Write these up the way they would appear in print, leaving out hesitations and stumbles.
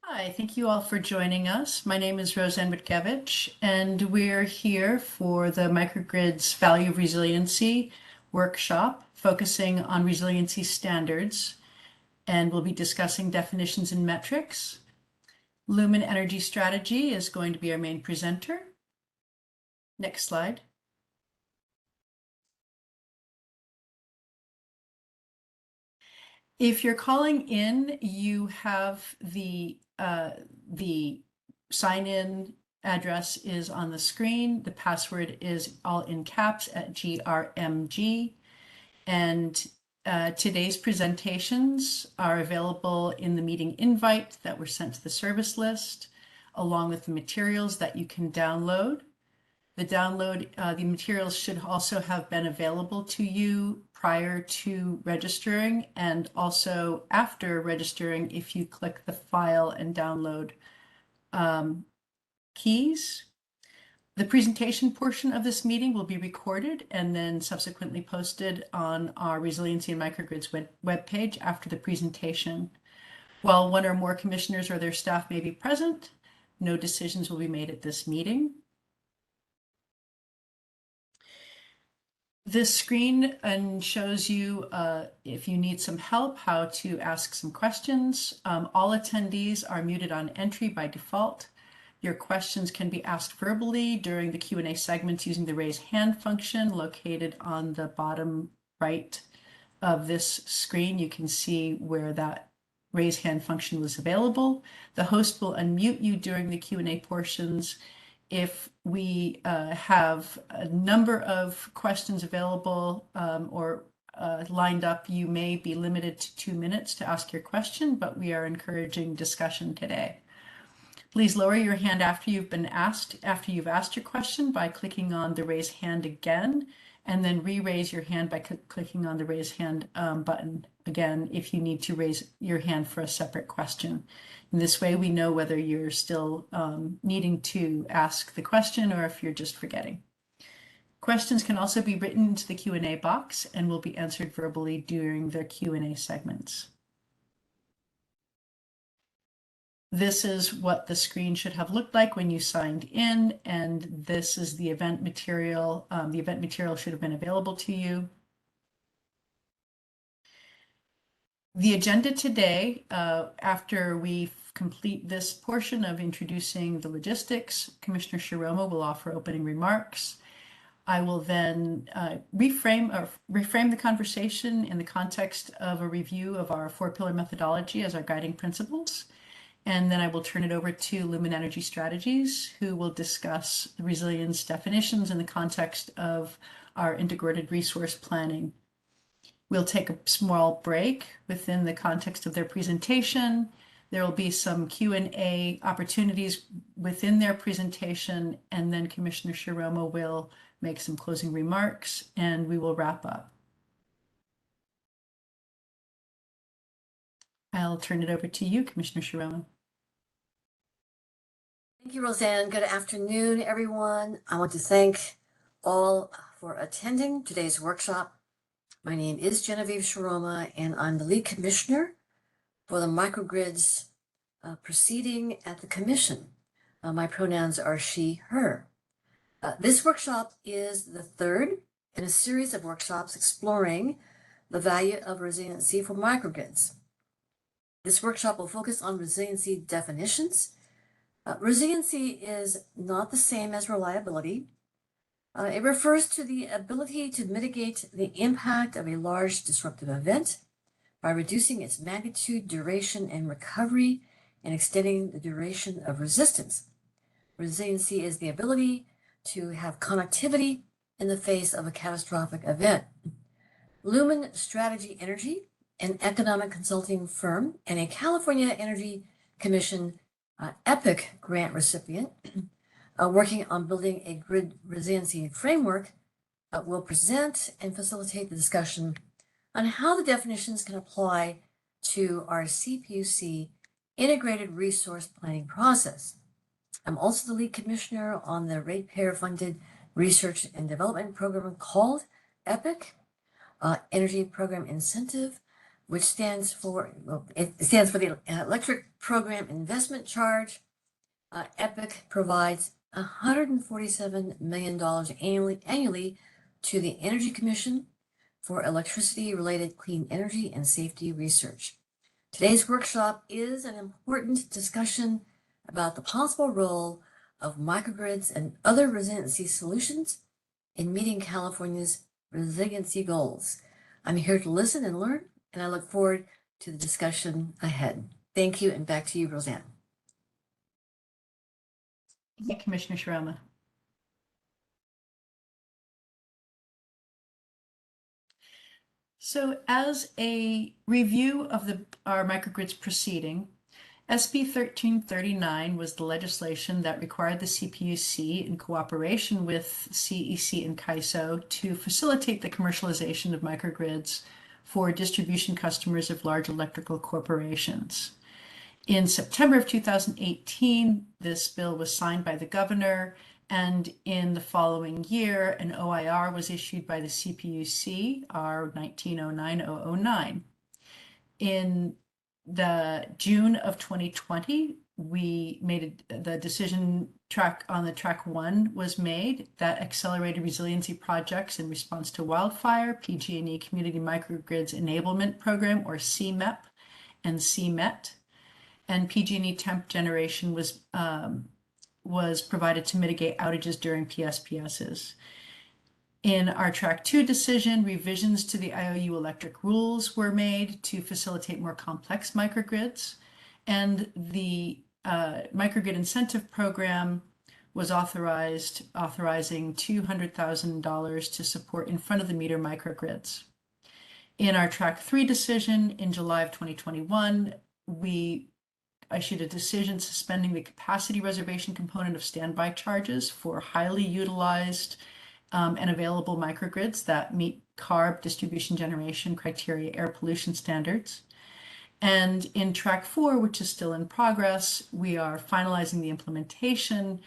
Hi, thank you all for joining us. My name is Roseanne Witkevich, and we're here for the Microgrid's Value of Resiliency workshop focusing on resiliency standards, and we'll be discussing definitions and metrics. Lumen Energy Strategy is going to be our main presenter. Next slide. If you're calling in, you have the sign-in address is on the screen. The password is all in caps at GRMG. And today's presentations are available in the meeting invite that were sent to the service list, along with the materials that you can download. The materials should also have been available to you prior to registering and also after registering if you click the file and download keys. The presentation portion of this meeting will be recorded and then subsequently posted on our Resiliency and Microgrids webpage after the presentation. While one or more commissioners or their staff may be present, no decisions will be made at this meeting. This screen shows you, if you need some help, how to ask some questions. All attendees are muted on entry by default. Your questions can be asked verbally during the Q&A segments using the raise hand function located on the bottom right of this screen. You can see where that raise hand function was available. The host will unmute you during the Q&A portions. If we have a number of questions available or lined up, you may be limited to 2 minutes to ask your question, but we are encouraging discussion today. Please lower your hand after you've asked your question by clicking on the raise hand again, and then re-raise your hand by clicking on the raise hand button again if you need to raise your hand for a separate question. In this way, we know whether you're still needing to ask the question or if you're just forgetting. Questions can also be written into the Q&A box and will be answered verbally during the Q&A segments. This is what the screen should have looked like when you signed in, and this is the event material. The event material should have been available to you. The agenda today, after we complete this portion of introducing the logistics, Commissioner Shiroma will offer opening remarks. I will then reframe the conversation in the context of a review of our 4-pillar methodology as our guiding principles. And then I will turn it over to Lumen Energy Strategies, who will discuss the resilience definitions in the context of our integrated resource planning. We'll take a small break within the context of their presentation. There will be some Q&A opportunities within their presentation, and then Commissioner Shiroma will make some closing remarks, and we will wrap up. I'll turn it over to you, Commissioner Shiroma. Thank you, Roseanne. Good afternoon, everyone. I want to thank all for attending today's workshop. My name is Genevieve Shiroma, and I'm the lead commissioner for the microgrids proceeding at the commission. My pronouns are she, her. This workshop is the third in a series of workshops exploring the value of resiliency for microgrids. This workshop will focus on resiliency definitions. Resiliency is not the same as reliability. It refers to the ability to mitigate the impact of a large disruptive event by reducing its magnitude, duration, and recovery, and extending the duration of resistance. Resiliency is the ability to have connectivity in the face of a catastrophic event. Lumen Strategy Energy, an economic consulting firm and a California Energy Commission EPIC grant recipient, working on building a grid resiliency framework, will present and facilitate the discussion on how the definitions can apply to our CPUC integrated resource planning process. I'm also the lead commissioner on the ratepayer-funded research and development program called EPIC, Energy Program Incentive, which stands for, it stands for the Electric Program Investment Charge. EPIC provides $147 million annually to the Energy Commission for electricity-related clean energy and safety research. Today's workshop is an important discussion about the possible role of microgrids and other resiliency solutions in meeting California's resiliency goals. I'm here to listen and learn, and I look forward to the discussion ahead. Thank you, and back to you, Roseanne. Thank you, Commissioner Shiroma. So as a review of our microgrids proceeding, SB 1339 was the legislation that required the CPUC, in cooperation with CEC and CAISO, to facilitate the commercialization of microgrids for distribution customers of large electrical corporations. In September of 2018, this bill was signed by the governor, and in the following year, an OIR was issued by the CPUC, R.19-09-009. In the June of 2020, we made the decision on the track 1 was made that accelerated resiliency projects in response to wildfire, PG&E Community Microgrids Enablement Program, or CMEP, and CMET, and PG&E temp generation was provided to mitigate outages during PSPSs. In our track 2 decision, revisions to the IOU electric rules were made to facilitate more complex microgrids, and the microgrid incentive program was authorizing $200,000 to support in front of the meter microgrids. In our track 3 decision in July of 2021, we issued a decision suspending the capacity reservation component of standby charges for highly utilized and available microgrids that meet CARB distribution generation criteria air pollution standards. And in track 4, which is still in progress, we are finalizing the implementation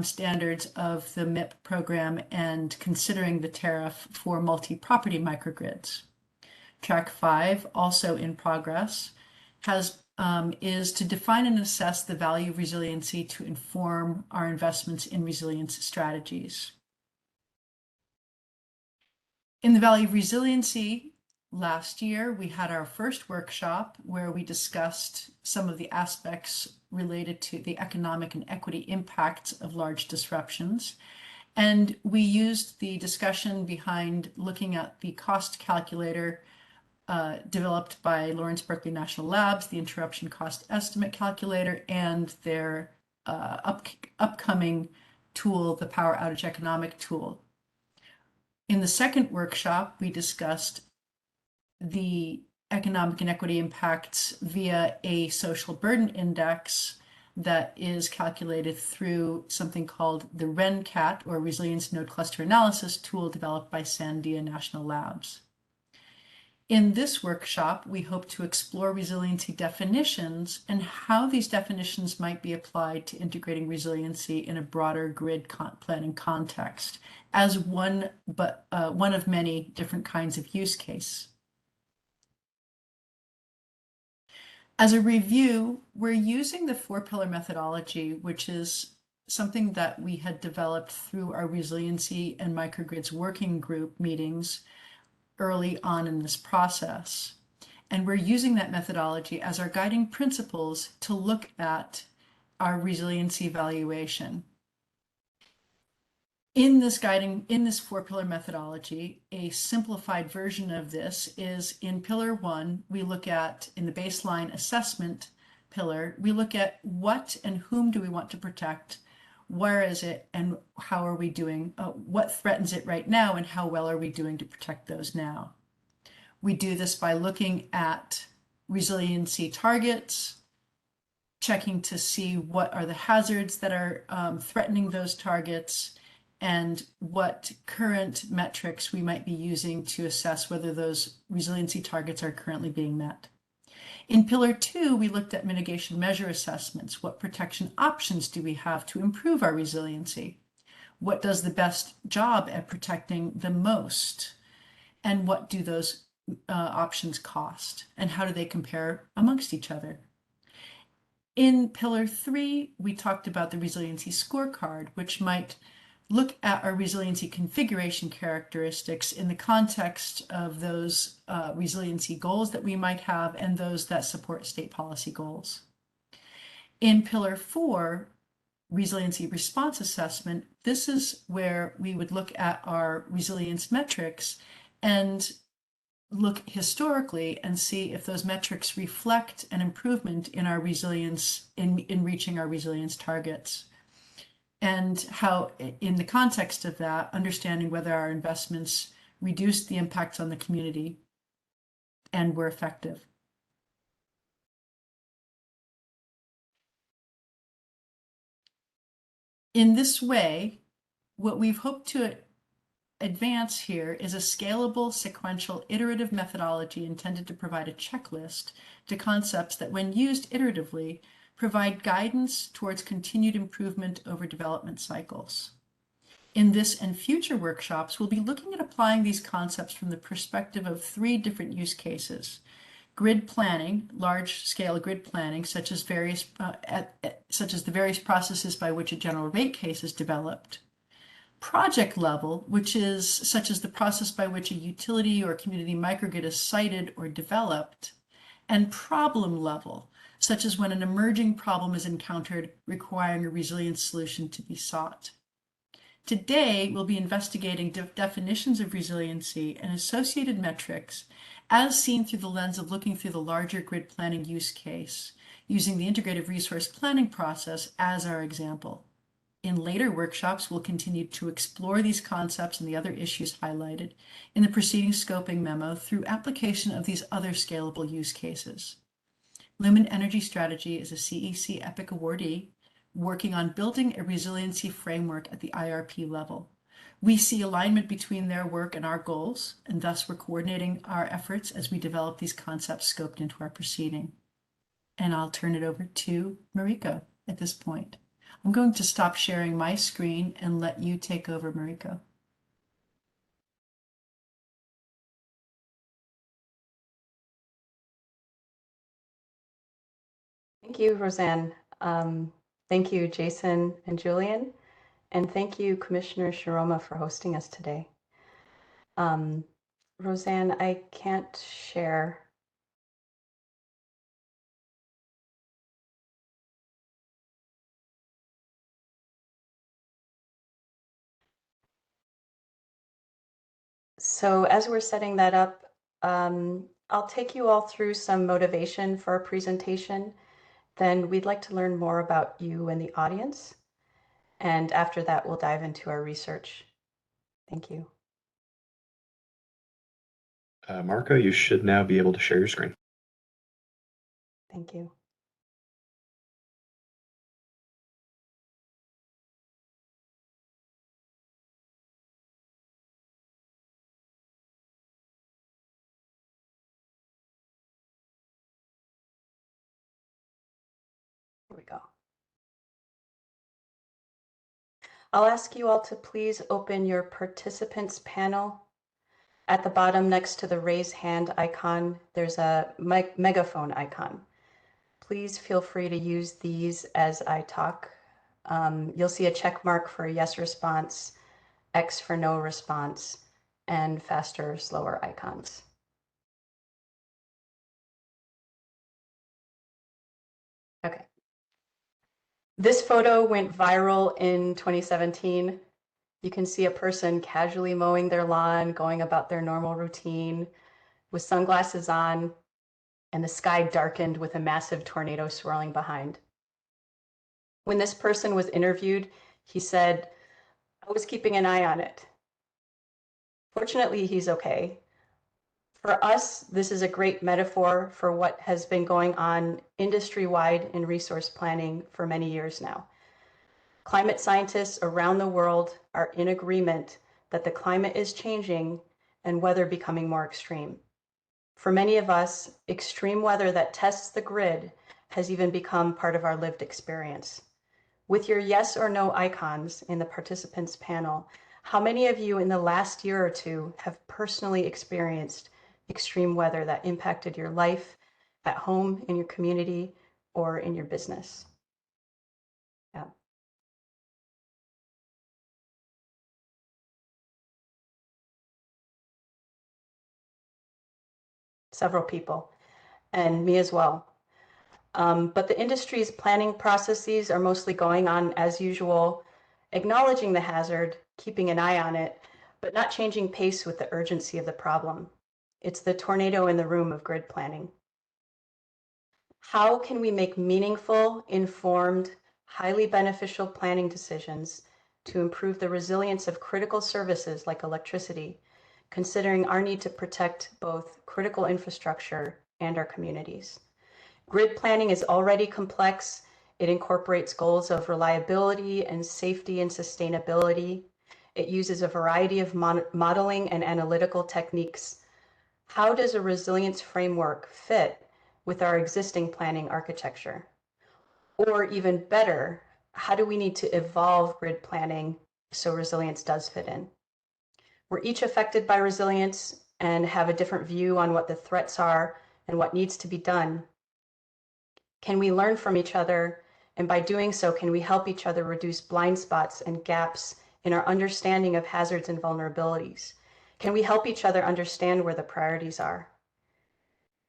standards of the MIP program and considering the tariff for multi-property microgrids. Track 5, also in progress, is to define and assess the value of resiliency to inform our investments in resilience strategies. In the value of resiliency, last year we had our first workshop where we discussed some of the aspects related to the economic and equity impacts of large disruptions. And we used the discussion behind looking at the cost calculator developed by Lawrence Berkeley National Labs, the interruption cost estimate calculator, and their upcoming tool, the power outage economic tool. In the second workshop, we discussed the economic and equity impacts via a social burden index that is calculated through something called the RENCAT, or Resilience Node Cluster Analysis tool, developed by Sandia National Labs. In this workshop, we hope to explore resiliency definitions and how these definitions might be applied to integrating resiliency in a broader grid planning context as one of many different kinds of use case. As a review, we're using the 4-pillar methodology, which is something that we had developed through our resiliency and microgrids working group meetings early on in this process. And we're using that methodology as our guiding principles to look at our resiliency evaluation. In this 4-pillar methodology, a simplified version of this is in pillar 1, we look at, in the baseline assessment pillar, we look at what and whom do we want to protect, where is it, and how are we doing, what threatens it right now, and how well are we doing to protect those now. We do this by looking at resiliency targets, checking to see what are the hazards that are threatening those targets, and what current metrics we might be using to assess whether those resiliency targets are currently being met. In pillar 2, we looked at mitigation measure assessments. What protection options do we have to improve our resiliency? What does the best job at protecting the most? And what do those options cost, and how do they compare amongst each other? In Pillar 3, we talked about the resiliency scorecard, which might look at our resiliency configuration characteristics in the context of those resiliency goals that we might have and those that support state policy goals. In Pillar 4, resiliency response assessment, this is where we would look at our resilience metrics and look historically and see if those metrics reflect an improvement in our resilience in reaching our resilience targets. And how, in the context of that, understanding whether our investments reduced the impacts on the community and were effective. In this way, what we've hoped to advance here is a scalable, sequential, iterative methodology intended to provide a checklist to concepts that, when used iteratively, provide guidance towards continued improvement over development cycles. In this and future workshops, we'll be looking at applying these concepts from the perspective of 3 different use cases. Grid planning, large-scale grid planning, such as the various processes by which a general rate case is developed. Project level, which is such as the process by which a utility or community microgrid is sited or developed. And problem level, such as when an emerging problem is encountered requiring a resilient solution to be sought. Today, we'll be investigating definitions of resiliency and associated metrics as seen through the lens of looking through the larger grid planning use case, using the integrated resource planning process as our example. In later workshops, we'll continue to explore these concepts and the other issues highlighted in the preceding scoping memo through application of these other scalable use cases. Lumen Energy Strategy is a CEC EPIC awardee working on building a resiliency framework at the IRP level. We see alignment between their work and our goals, and thus we're coordinating our efforts as we develop these concepts scoped into our proceeding. And I'll turn it over to Mariko at this point. I'm going to stop sharing my screen and let you take over, Mariko. Thank you, Roseanne. Thank you, Jason and Julian. And thank you, Commissioner Shiroma, for hosting us today. Roseanne, I can't share. So as we're setting that up, I'll take you all through some motivation for our presentation. Then we'd like to learn more about you and the audience. And after that, we'll dive into our research. Thank you. Marco, you should now be able to share your screen. Thank you. Here we go. I'll ask you all to please open your participants panel. At the bottom next to the raise hand icon, there's a megaphone icon. Please feel free to use these as I talk. You'll see a check mark for a yes response, X for no response, and faster, slower icons. Okay. This photo went viral in 2017. You can see a person casually mowing their lawn, going about their normal routine with sunglasses on, and the sky darkened with a massive tornado swirling behind. When this person was interviewed, he said, "I was keeping an eye on it." Fortunately, he's okay. For us, this is a great metaphor for what has been going on industry-wide in resource planning for many years now. Climate scientists around the world are in agreement that the climate is changing and weather becoming more extreme. For many of us, extreme weather that tests the grid has even become part of our lived experience. With your yes or no icons in the participants panel, how many of you in the last year or two have personally experienced extreme weather that impacted your life at home, in your community, or in your business? Yeah. Several people, and me as well. But the industry's planning processes are mostly going on as usual, acknowledging the hazard, keeping an eye on it, but not changing pace with the urgency of the problem. It's the tornado in the room of grid planning. How can we make meaningful, informed, highly beneficial planning decisions to improve the resilience of critical services like electricity, considering our need to protect both critical infrastructure and our communities? Grid planning is already complex. It incorporates goals of reliability and safety and sustainability. It uses a variety of modeling and analytical techniques. How does a resilience framework fit with our existing planning architecture? Or even better, how do we need to evolve grid planning so resilience does fit in? We're each affected by resilience and have a different view on what the threats are and what needs to be done. Can we learn from each other? And by doing so, can we help each other reduce blind spots and gaps in our understanding of hazards and vulnerabilities? Can we help each other understand where the priorities are?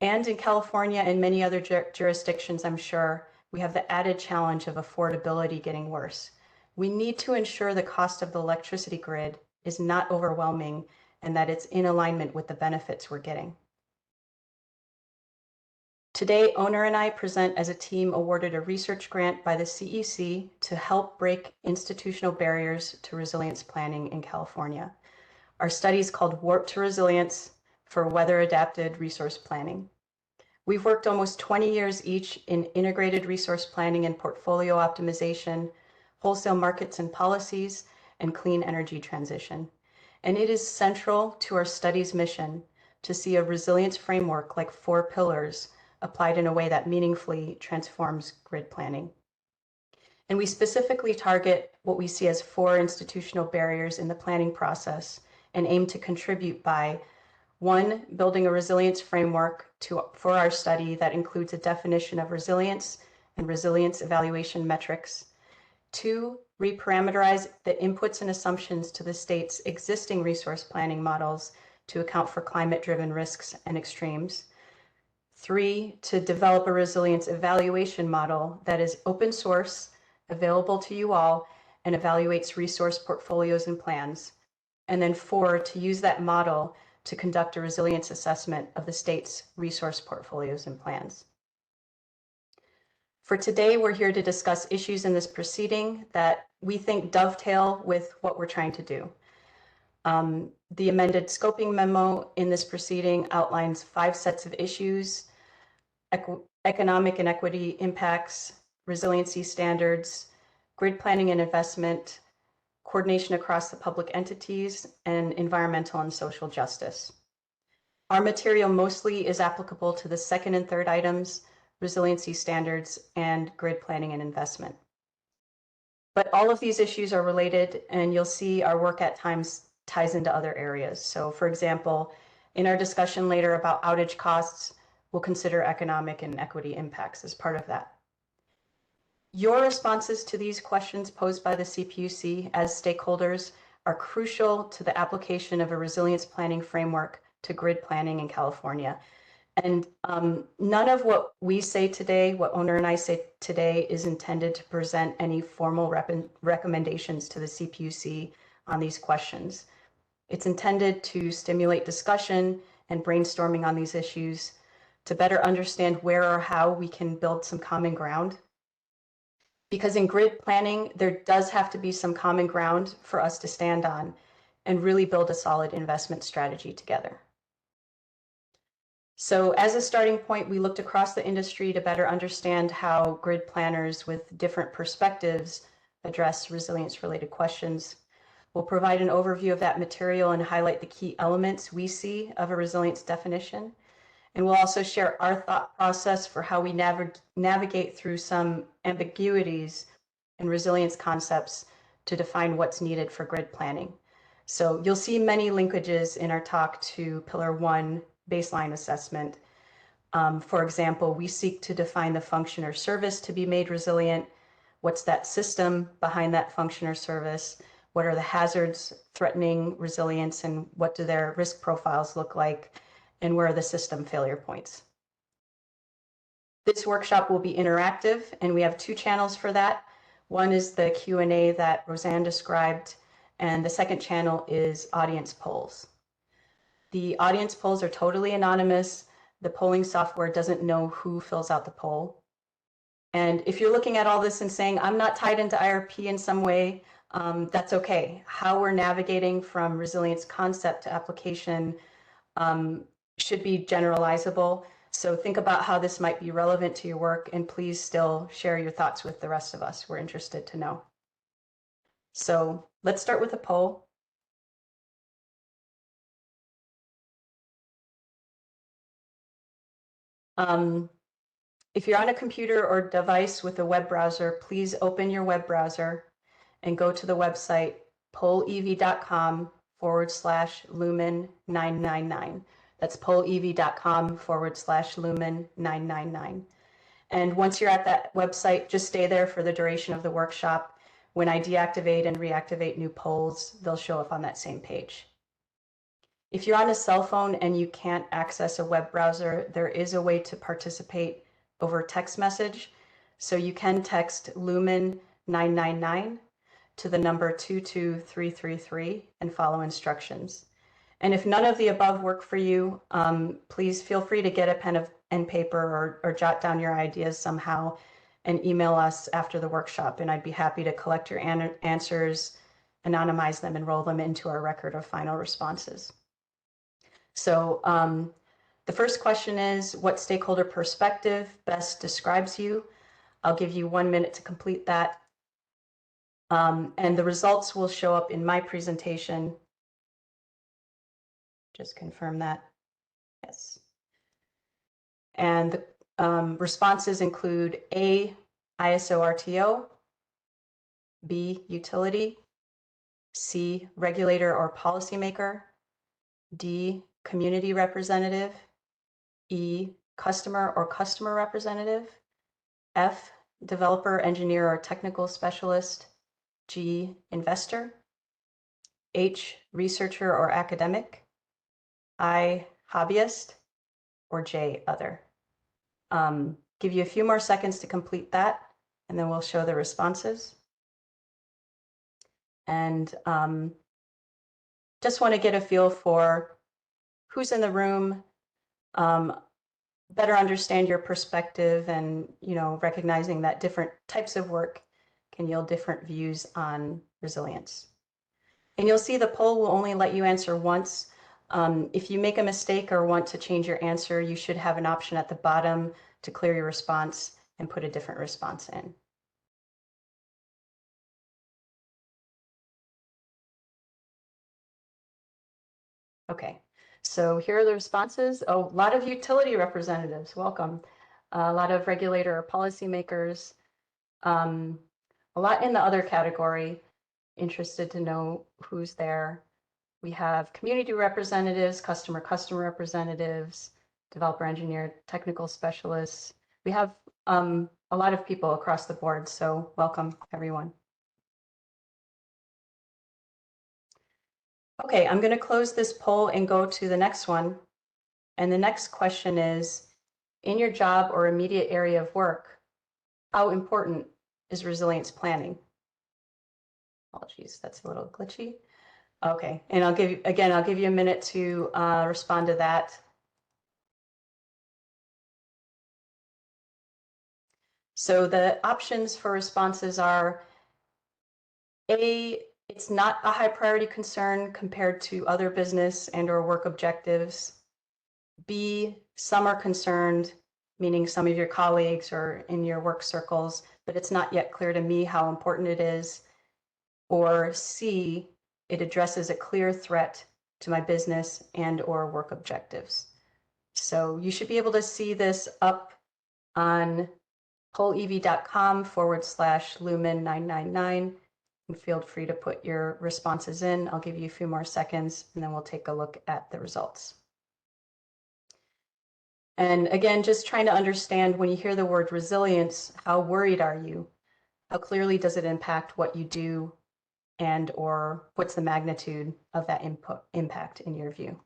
And in California and many other jurisdictions, I'm sure, we have the added challenge of affordability getting worse. We need to ensure the cost of the electricity grid is not overwhelming and that it's in alignment with the benefits we're getting. Today, Owner and I present as a team awarded a research grant by the CEC to help break institutional barriers to resilience planning in California. Our study is called Warp to Resilience for Weather Adapted Resource Planning. We've worked almost 20 years each in integrated resource planning and portfolio optimization, wholesale markets and policies, and clean energy transition. And it is central to our study's mission to see a resilience framework like 4 pillars applied in a way that meaningfully transforms grid planning. And we specifically target what we see as 4 institutional barriers in the planning process and aim to contribute by 1, building a resilience framework for our study that includes a definition of resilience and resilience evaluation metrics. 2, reparameterize the inputs and assumptions to the state's existing resource planning models to account for climate-driven risks and extremes. 3, to develop a resilience evaluation model that is open source, available to you all, and evaluates resource portfolios and plans. And then 4, to use that model to conduct a resilience assessment of the state's resource portfolios and plans. For today, we're here to discuss issues in this proceeding that we think dovetail with what we're trying to do. The amended scoping memo in this proceeding outlines 5 sets of issues: economic and equity impacts, resiliency standards, grid planning and investment, coordination across the public entities, and environmental and social justice. Our material mostly is applicable to the 2nd and 3rd items, resiliency standards, and grid planning and investment. But all of these issues are related, and you'll see our work at times ties into other areas. So for example, in our discussion later about outage costs, we'll consider economic and equity impacts as part of that. Your responses to these questions posed by the CPUC as stakeholders are crucial to the application of a resilience planning framework to grid planning in California. And none of what we say today, what Owner and I say today, is intended to present any formal recommendations to the CPUC on these questions. It's intended to stimulate discussion and brainstorming on these issues, to better understand where or how we can build some common ground. Because in grid planning, there does have to be some common ground for us to stand on and really build a solid investment strategy together. So as a starting point, we looked across the industry to better understand how grid planners with different perspectives address resilience-related questions. We'll provide an overview of that material and highlight the key elements we see of a resilience definition. And we'll also share our thought process for how we navigate through some ambiguities and resilience concepts to define what's needed for grid planning. So you'll see many linkages in our talk to Pillar 1, baseline assessment. For example, we seek to define the function or service to be made resilient. What's that system behind that function or service? What are the hazards threatening resilience, and what do their risk profiles look like? And where are the system failure points? This workshop will be interactive, and we have two channels for that. One is the Q&A that Roseanne described, and the second channel is audience polls. The audience polls are totally anonymous. The polling software doesn't know who fills out the poll. And if you're looking at all this and saying, I'm not tied into IRP in some way, that's okay. How we're navigating from resilience concept to application should be generalizable. So think about how this might be relevant to your work, and please still share your thoughts with the rest of us. We're interested to know. So let's start with a poll. If you're on a computer or device with a web browser, please open your web browser and go to the website pollev.com/lumen999. That's pollev.com/lumen999. And once you're at that website, just stay there for the duration of the workshop. When I deactivate and reactivate new polls, they'll show up on that same page. If you're on a cell phone and you can't access a web browser, there is a way to participate over text message. So you can text Lumen999 to the number 22333 and follow instructions. And if none of the above work for you, please feel free to get a pen and paper or jot down your ideas somehow and email us after the workshop. And I'd be happy to collect your answers, anonymize them, and roll them into our record of final responses. So the first question is, what stakeholder perspective best describes you? I'll give you 1 minute to complete that. And the results will show up in my presentation. Just confirm that. Yes. And the responses include A, ISO RTO, B, utility, C, regulator or policymaker, D, community representative, E, customer or customer representative, F, developer, engineer, or technical specialist, G, investor, H, researcher or academic, I, hobbyist, or J, other. Give you a few more seconds to complete that, and then we'll show the responses. And just want to get a feel for who's in the room, better understand your perspective, and recognizing that different types of work can yield different views on resilience. And you'll see the poll will only let you answer once. If you make a mistake or want to change your answer, you should have an option at the bottom to clear your response and put a different response in. Okay, so here are the responses. Oh, a lot of utility representatives, welcome. A lot of regulator or policymakers. A lot in the other category, interested to know who's there. We have community representatives, customer representatives, developer, engineer, technical specialists. We have a lot of people across the board, so welcome everyone. Okay, I'm going to close this poll and go to the next one. And the next question is, in your job or immediate area of work, how important is resilience planning? Apologies, that's a little glitchy. Okay, and I'll give you a minute to respond to that. So the options for responses are A, it's not a high priority concern compared to other business and or work objectives. B, some are concerned, meaning some of your colleagues or in your work circles, but it's not yet clear to me how important it is. Or C, it addresses a clear threat to my business and or work objectives. So you should be able to see this up on pollev.com/lumen999. And feel free to put your responses in. I'll give you a few more seconds and then we'll take a look at the results. And again, just trying to understand when you hear the word resilience, how worried are you? How clearly does it impact what you do, and or what's the magnitude of that impact in your view?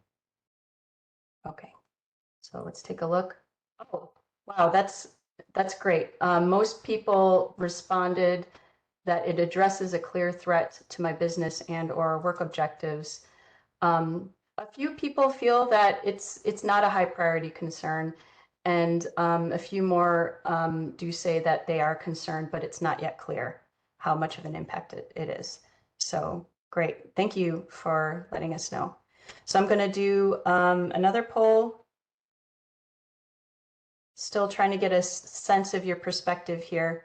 Okay, so let's take a look. Oh, wow, that's great. Most people responded that it addresses a clear threat to my business and or work objectives. A few people feel that it's not a high priority concern, and a few more do say that they are concerned, but it's not yet clear how much of an impact it is. So great, thank you for letting us know. So I'm going to do another poll. Still trying to get a sense of your perspective here.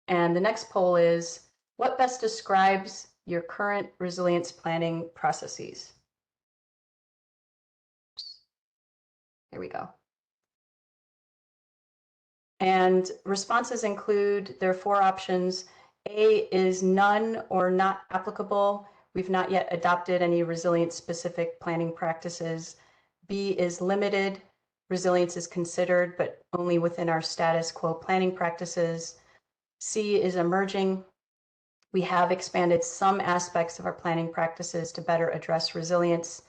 And the next poll is, what best describes your current resilience planning processes? Here we go. And responses include, there are 4 options. A is none or not applicable. We've not yet adopted any resilience specific planning practices. B is limited. Resilience is considered, but only within our status quo planning practices. C is emerging. We have expanded some aspects of our planning practices to better address resilience.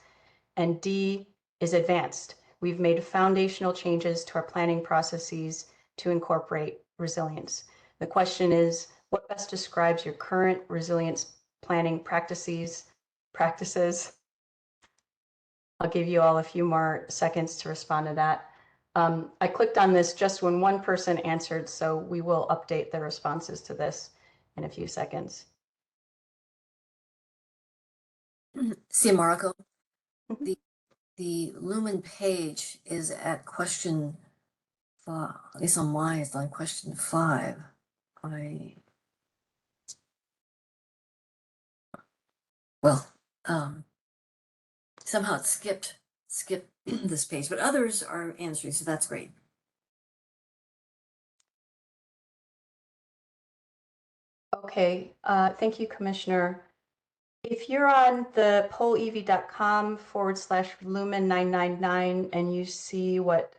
And D is advanced. We've made foundational changes to our planning processes to incorporate resilience. The question is, what best describes your current resilience planning practices? I'll give you all a few more seconds to respond to that. I clicked on this just when one person answered, so we will update the responses to this in a few seconds. See, Marco, Mhm. the Lumen page is at question 5. At least on mine, it's on question 5. Somehow it skipped this page, but others are answering, so that's great. Okay, thank you, Commissioner. If you're on the pollev.com/lumen999 and you see what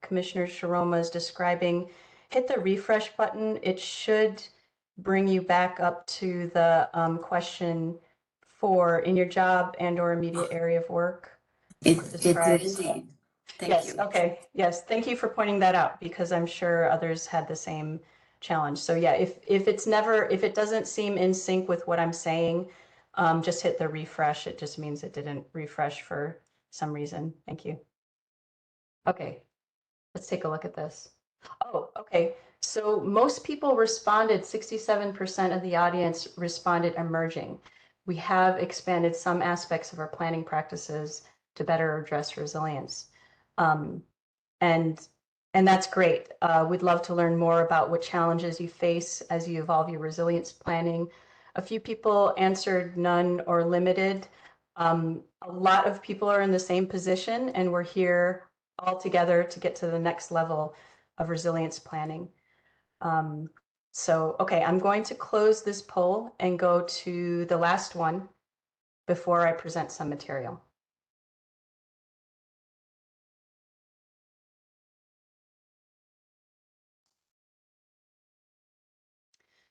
Commissioner Sharoma is describing, hit the refresh button. It should bring you back up to the question for in your job and or immediate area of work. It did describes- indeed. Thank Yes, you. okay, yes, thank you for pointing that out because I'm sure others had the same challenge. So yeah, if it doesn't seem in sync with what I'm saying, just hit the refresh. It just means it didn't refresh for some reason. Thank you. Okay, let's take a look at this. Oh, okay. So most people responded, 67% of the audience responded emerging. We have expanded some aspects of our planning practices to better address resilience. And that's great. We'd love to learn more about what challenges you face as you evolve your resilience planning. A few people answered none or limited. A lot of people are in the same position, and we're here all together to get to the next level of resilience planning. So, okay, I'm going to close this poll and go to the last one before I present some material.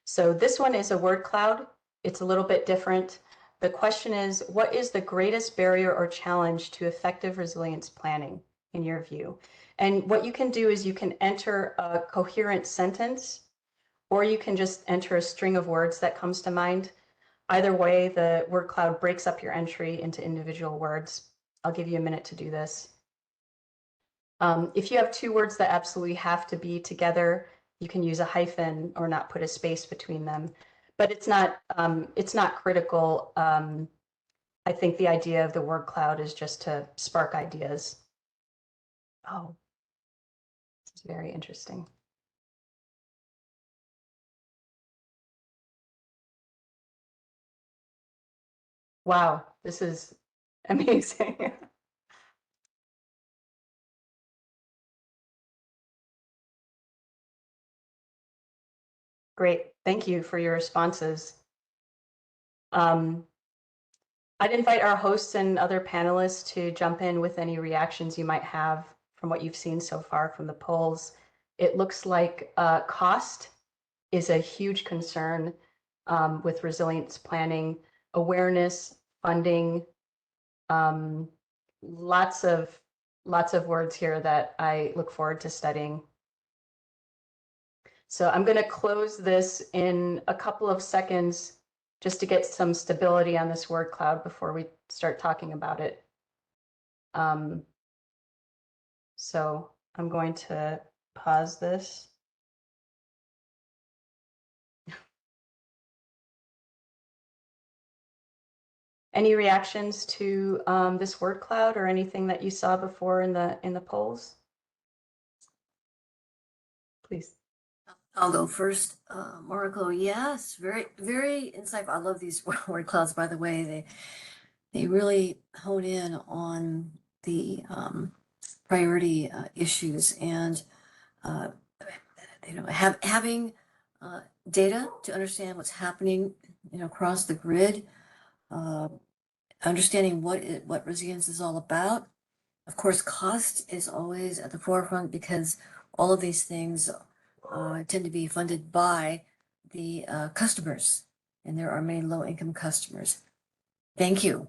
So this one is a word cloud. It's a little bit different. The question is, what is the greatest barrier or challenge to effective resilience planning in your view? And what you can do is you can enter a coherent sentence, or you can just enter a string of words that comes to mind. Either way, the word cloud breaks up your entry into individual words. I'll give you a minute to do this. If you have 2 words that absolutely have to be together, you can use a hyphen or not put a space between them. But it's not critical. I think the idea of the word cloud is just to spark ideas. Oh, this is very interesting. Wow, this is amazing. Great, thank you for your responses. I'd invite our hosts and other panelists to jump in with any reactions you might have from what you've seen so far from the polls, it looks like cost is a huge concern with resilience planning, awareness, funding, lots of words here that I look forward to studying. So I'm going to close this in a couple of seconds just to get some stability on this word cloud before we start talking about it. So I'm going to pause this. Any reactions to this word cloud or anything that you saw before in the polls? Please. I'll go first. Marco, yes, very, very insightful. I love these word clouds, by the way. They really hone in on the priority issues and having data to understand what's happening across the grid, understanding what resilience is all about. Of course, cost is always at the forefront because all of these things tend to be funded by the customers, and there are many low-income customers. Thank you.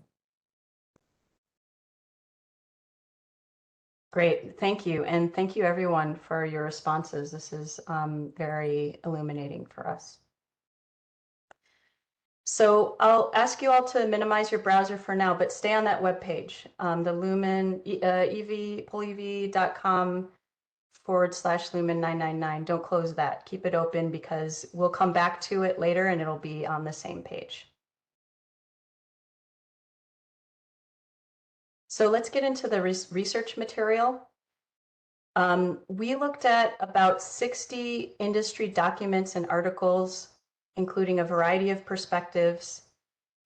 Great, thank you. And thank you everyone for your responses. This is very illuminating for us. So I'll ask you all to minimize your browser for now, but stay on that web page, the Lumen, polev.com/Lumen999. Don't close that, keep it open because we'll come back to it later and it'll be on the same page. So let's get into the research material. We looked at about 60 industry documents and articles, including a variety of perspectives.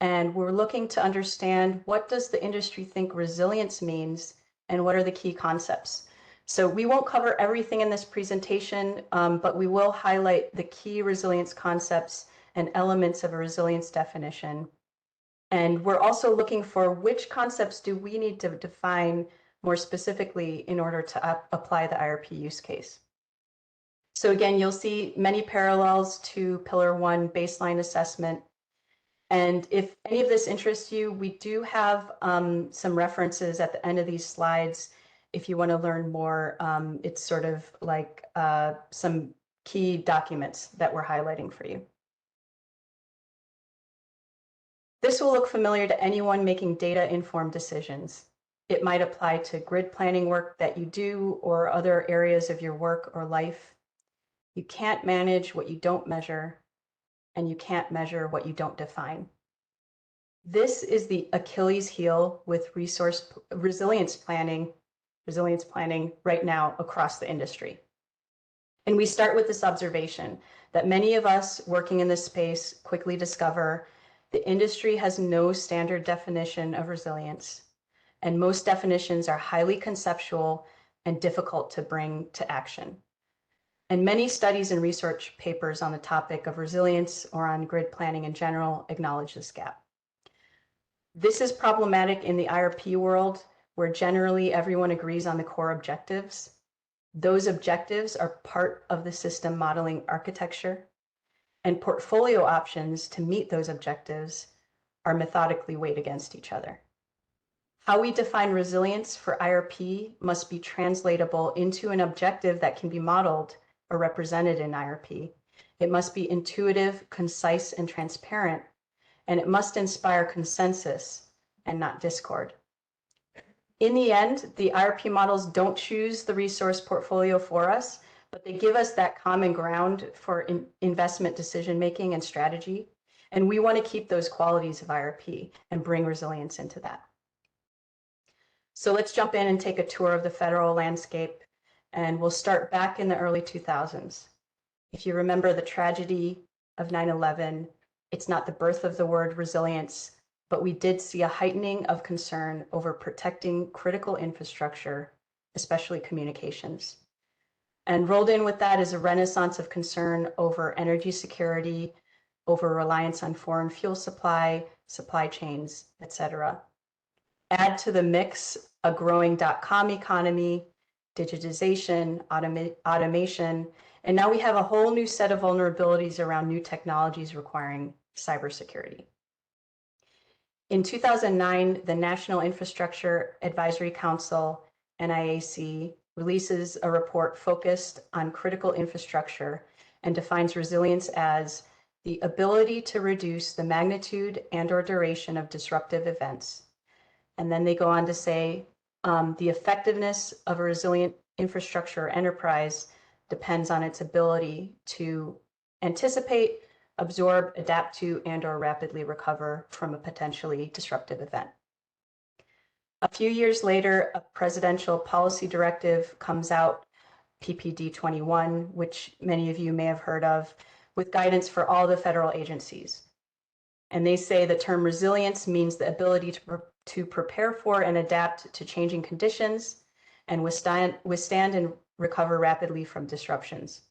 And we're looking to understand what does the industry think resilience means and what are the key concepts. So we won't cover everything in this presentation, but we will highlight the key resilience concepts and elements of a resilience definition. And we're also looking for which concepts do we need to define more specifically in order to apply the IRP use case. So again, you'll see many parallels to Pillar 1 baseline assessment. And if any of this interests you, we do have some references at the end of these slides. If you want to learn more, it's sort of like some key documents that we're highlighting for you. This will look familiar to anyone making data-informed decisions. It might apply to grid planning work that you do or other areas of your work or life. You can't manage what you don't measure, and you can't measure what you don't define. This is the Achilles heel with resilience planning right now across the industry. And we start with this observation that many of us working in this space quickly discover the industry has no standard definition of resilience, and most definitions are highly conceptual and difficult to bring to action. And many studies and research papers on the topic of resilience or on grid planning in general acknowledge this gap. This is problematic in the IRP world, where generally everyone agrees on the core objectives. Those objectives are part of the system modeling architecture, and portfolio options to meet those objectives are methodically weighed against each other. How we define resilience for IRP must be translatable into an objective that can be modeled or represented in IRP. It must be intuitive, concise, and transparent, and it must inspire consensus and not discord. In the end, the IRP models don't choose the resource portfolio for us, but they give us that common ground for investment decision-making and strategy. And we want to keep those qualities of IRP and bring resilience into that. So let's jump in and take a tour of the federal landscape. And we'll start back in the early 2000s. If you remember the tragedy of 9/11, it's not the birth of the word resilience, but we did see a heightening of concern over protecting critical infrastructure, especially communications. And rolled in with that is a renaissance of concern over energy security, over reliance on foreign fuel supply chains, et cetera. Add to the mix a growing .com economy digitization, automation, and now we have a whole new set of vulnerabilities around new technologies requiring cybersecurity. In 2009, the National Infrastructure Advisory Council, NIAC, releases a report focused on critical infrastructure and defines resilience as the ability to reduce the magnitude and/or duration of disruptive events. And then they go on to say the effectiveness of a resilient infrastructure enterprise depends on its ability to anticipate, absorb, adapt to, and/or rapidly recover from a potentially disruptive event. A few years later, a presidential policy directive comes out, PPD 21, which many of you may have heard of, with guidance for all the federal agencies. And they say the term resilience means the ability to prepare for and adapt to changing conditions and withstand and recover rapidly from disruptions.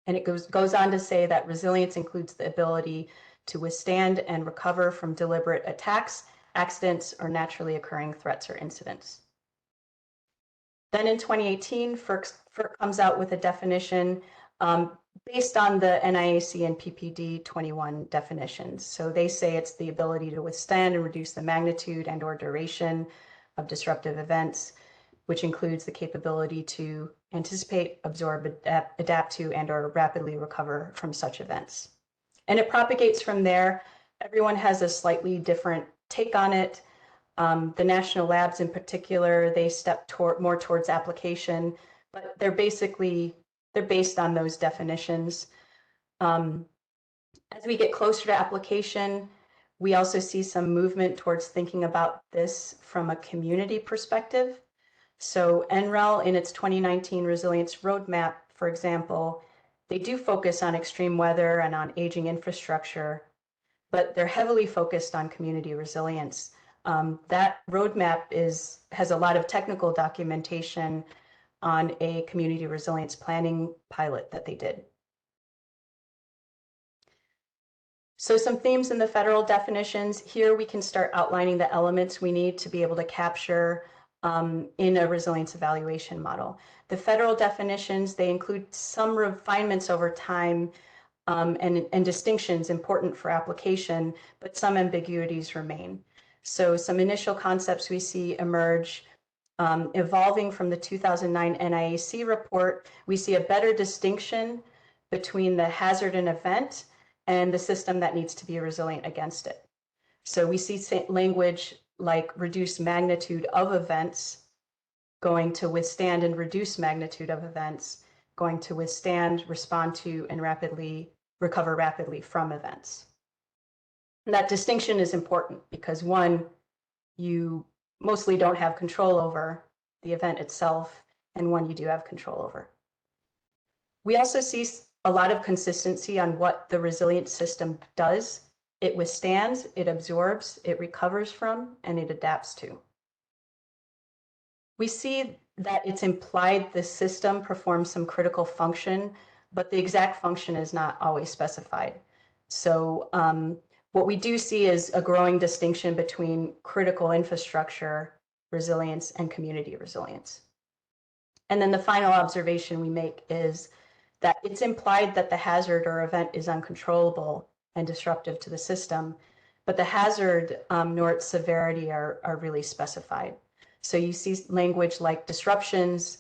And it goes on to say that resilience includes the ability to withstand and recover from deliberate attacks, accidents, or naturally occurring threats or incidents. Then in 2018, FERC comes out with a definition based on the NIAC and PPD 21 definitions. So they say it's the ability to withstand and reduce the magnitude and/or duration of disruptive events, which includes the capability to anticipate, absorb, adapt to, and/or rapidly recover from such events. And it propagates from there. Everyone has a slightly different take on it. The national labs in particular, they step more towards application, but they're based on those definitions. As we get closer to application, we also see some movement towards thinking about this from a community perspective. So NREL in its 2019 Resilience Roadmap, for example, they do focus on extreme weather and on aging infrastructure, but they're heavily focused on community resilience. That roadmap has a lot of technical documentation on a community resilience planning pilot that they did. So some themes in the federal definitions. Here we can start outlining the elements we need to be able to capture in a resilience evaluation model. The federal definitions, they include some refinements over time and distinctions important for application, but some ambiguities remain. So some initial concepts we see emerge evolving from the 2009 NIAC report. We see a better distinction between the hazard and event and the system that needs to be resilient against it. So we see language like reduce magnitude of events, going to withstand and reduce magnitude of events, going to withstand, respond to, and recover rapidly from events. And that distinction is important because one, you mostly don't have control over the event itself, and one you do have control over. We also see a lot of consistency on what the resilient system does. It withstands, it absorbs, it recovers from, and it adapts to. We see that it's implied the system performs some critical function, but the exact function is not always specified. So what we do see is a growing distinction between critical infrastructure resilience and community resilience. And then the final observation we make is that it's implied that the hazard or event is uncontrollable and disruptive to the system, but the hazard nor its severity are really specified. So you see language like disruptions,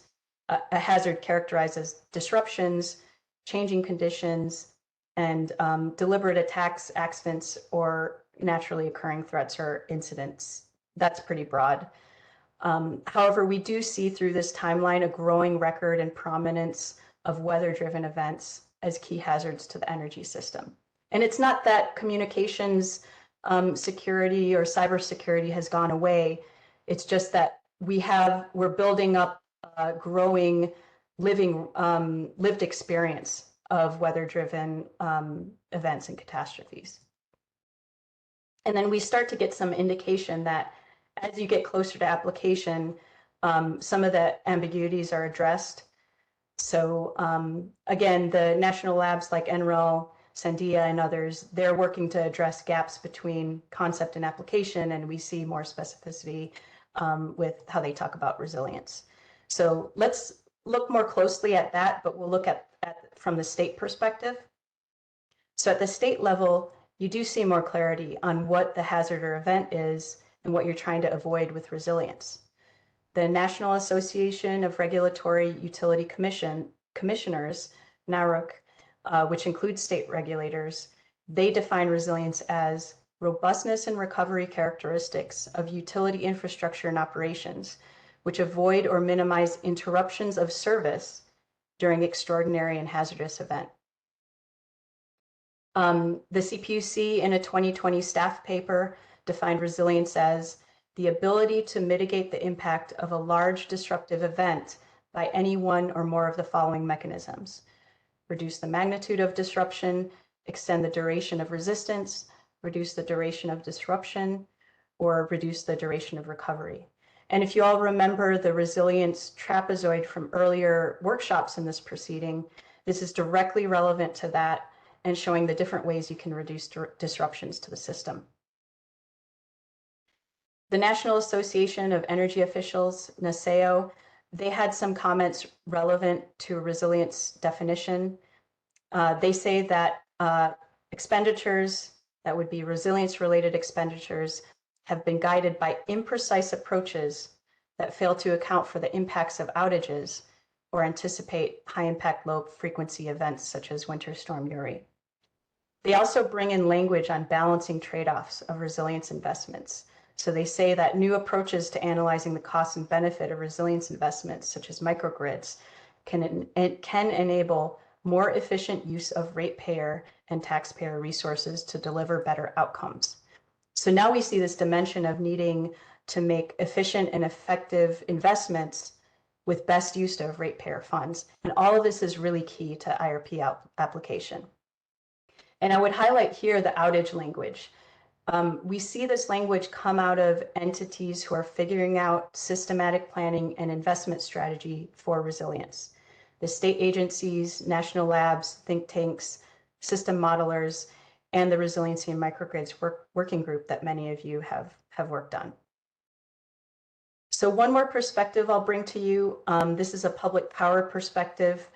a hazard characterized as disruptions, changing conditions, and deliberate attacks, accidents, or naturally occurring threats or incidents. That's pretty broad. However, we do see through this timeline a growing record and prominence of weather-driven events as key hazards to the energy system. And it's not that communications security or cybersecurity has gone away. It's just that we're building up a growing lived experience of weather-driven events and catastrophes. And then we start to get some indication that as you get closer to application, some of the ambiguities are addressed. So again, the national labs like NREL, Sandia, and others, they're working to address gaps between concept and application, and we see more specificity with how they talk about resilience. So let's look more closely at that, but we'll look at from the state perspective. So at the state level, you do see more clarity on what the hazard or event is and what you're trying to avoid with resilience. The National Association of Regulatory Utility Commissioners, NARUC, which includes state regulators, they define resilience as robustness and recovery characteristics of utility infrastructure and operations, which avoid or minimize interruptions of service during extraordinary and hazardous event. The CPUC in a 2020 staff paper defined resilience as the ability to mitigate the impact of a large disruptive event by any one or more of the following mechanisms: reduce the magnitude of disruption, extend the duration of resistance, reduce the duration of disruption, or reduce the duration of recovery. And if you all remember the resilience trapezoid from earlier workshops in this proceeding, this is directly relevant to that and showing the different ways you can reduce disruptions to the system. The National Association of Energy Officials, NASEO, they had some comments relevant to resilience definition. They say that expenditures, that would be resilience-related expenditures, have been guided by imprecise approaches that fail to account for the impacts of outages or anticipate high-impact, low-frequency events such as Winter Storm Uri. They also bring in language on balancing trade-offs of resilience investments. So they say that new approaches to analyzing the cost and benefit of resilience investments, such as microgrids, can enable more efficient use of ratepayer and taxpayer resources to deliver better outcomes. So now we see this dimension of needing to make efficient and effective investments with best use of ratepayer funds. And all of this is really key to IRP application. And I would highlight here the outage language. We see this language come out of entities who are figuring out systematic planning and investment strategy for resilience. The state agencies, national labs, think tanks, system modelers, and the Resiliency and Microgrids working group that many of you have worked on. So one more perspective I'll bring to you. This is a public power perspective.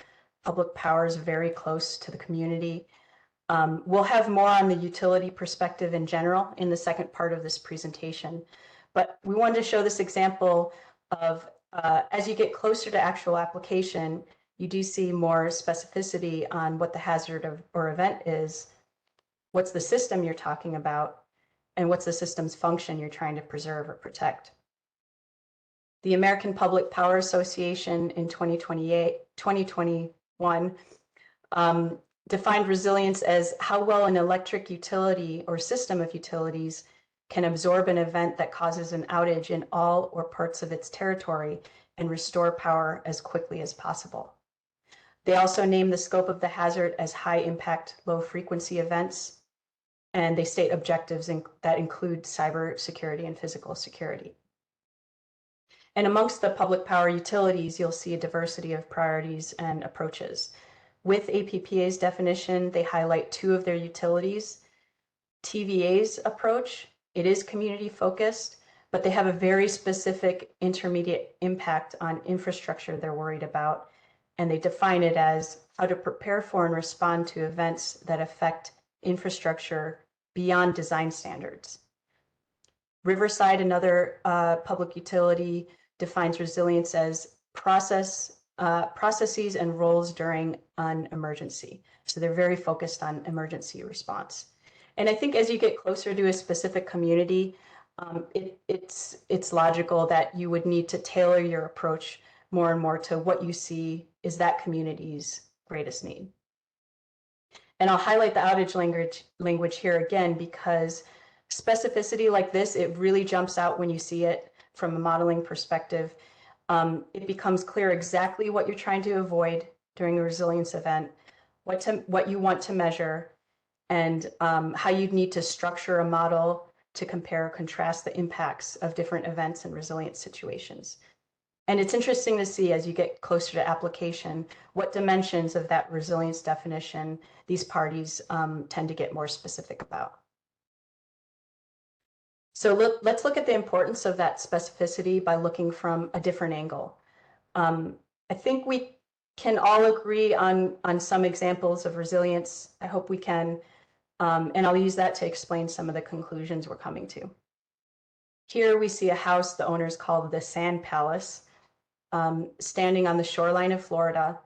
Public power is very close to the community. We'll have more on the utility perspective in general in the second part of this presentation, but we wanted to show this example of as you get closer to actual application, you do see more specificity on what the hazard or event is, what's the system you're talking about, and what's the system's function you're trying to preserve or protect. The American Public Power Association in 2021 defined resilience as how well an electric utility or system of utilities can absorb an event that causes an outage in all or parts of its territory and restore power as quickly as possible. They also name the scope of the hazard as high impact, low frequency events, and they state objectives that include cyber security and physical security. And amongst the public power utilities, you'll see a diversity of priorities and approaches. With APPA's definition, they highlight two of their utilities. TVA's approach, it is community focused, but they have a very specific intermediate impact on infrastructure they're worried about. And they define it as how to prepare for and respond to events that affect infrastructure beyond design standards. Riverside, another public utility, defines resilience as processes and roles during an emergency. So they're very focused on emergency response. And I think as you get closer to a specific community, it's logical that you would need to tailor your approach more and more to what you see is that community's greatest need. And I'll highlight the outage language here again, because specificity like this, it really jumps out when you see it from a modeling perspective. It becomes clear exactly what you're trying to avoid during a resilience event, what you want to measure, and how you'd need to structure a model to compare or contrast the impacts of different events and resilience situations. And it's interesting to see as you get closer to application, what dimensions of that resilience definition these parties tend to get more specific about. So let's look at the importance of that specificity by looking from a different angle. I think we can all agree on some examples of resilience. I hope we can. And I'll use that to explain some of the conclusions we're coming to. Here we see a house the owners called the Sand Palace, standing on the shoreline of Florida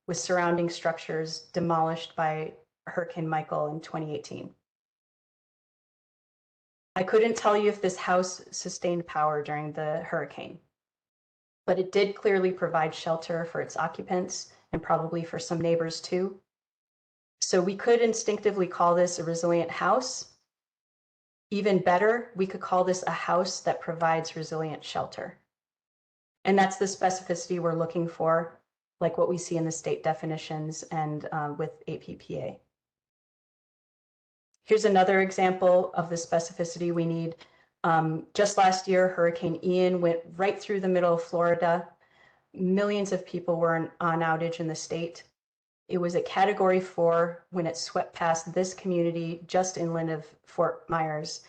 with surrounding structures demolished by Hurricane Michael in 2018. I couldn't tell you if this house sustained power during the hurricane, but it did clearly provide shelter for its occupants and probably for some neighbors too. So we could instinctively call this a resilient house. Even better, we could call this a house that provides resilient shelter. And that's the specificity we're looking for, like what we see in the state definitions and with APPA. Here's another example of the specificity we need. Just last year, Hurricane Ian went right through the middle of Florida. Millions of people were on outage in the state. It was a Category 4 when it swept past this community just inland of Fort Myers.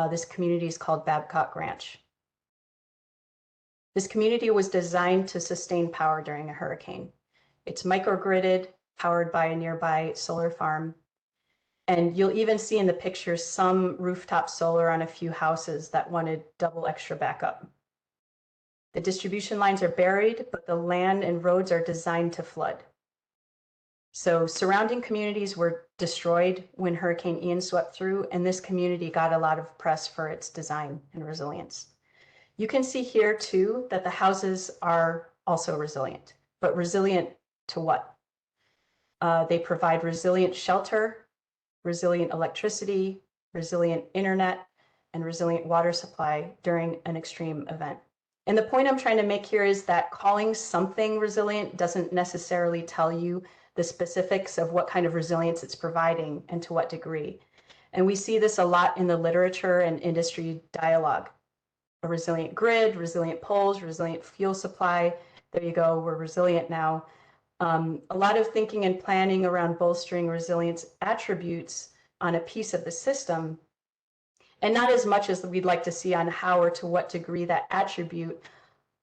This community is called Babcock Ranch. This community was designed to sustain power during a hurricane. It's microgridded, powered by a nearby solar farm. And you'll even see in the pictures some rooftop solar on a few houses that wanted double extra backup. The distribution lines are buried, but the land and roads are designed to flood. So surrounding communities were destroyed when Hurricane Ian swept through, and this community got a lot of press for its design and resilience. You can see here too that the houses are also resilient, but resilient to what? They provide resilient shelter, resilient electricity, resilient internet, and resilient water supply during an extreme event. And the point I'm trying to make here is that calling something resilient doesn't necessarily tell you the specifics of what kind of resilience it's providing and to what degree. And we see this a lot in the literature and industry dialogue. A resilient grid, resilient poles, resilient fuel supply. There you go, we're resilient now. A lot of thinking and planning around bolstering resilience attributes on a piece of the system, and not as much as we'd like to see on how or to what degree that attribute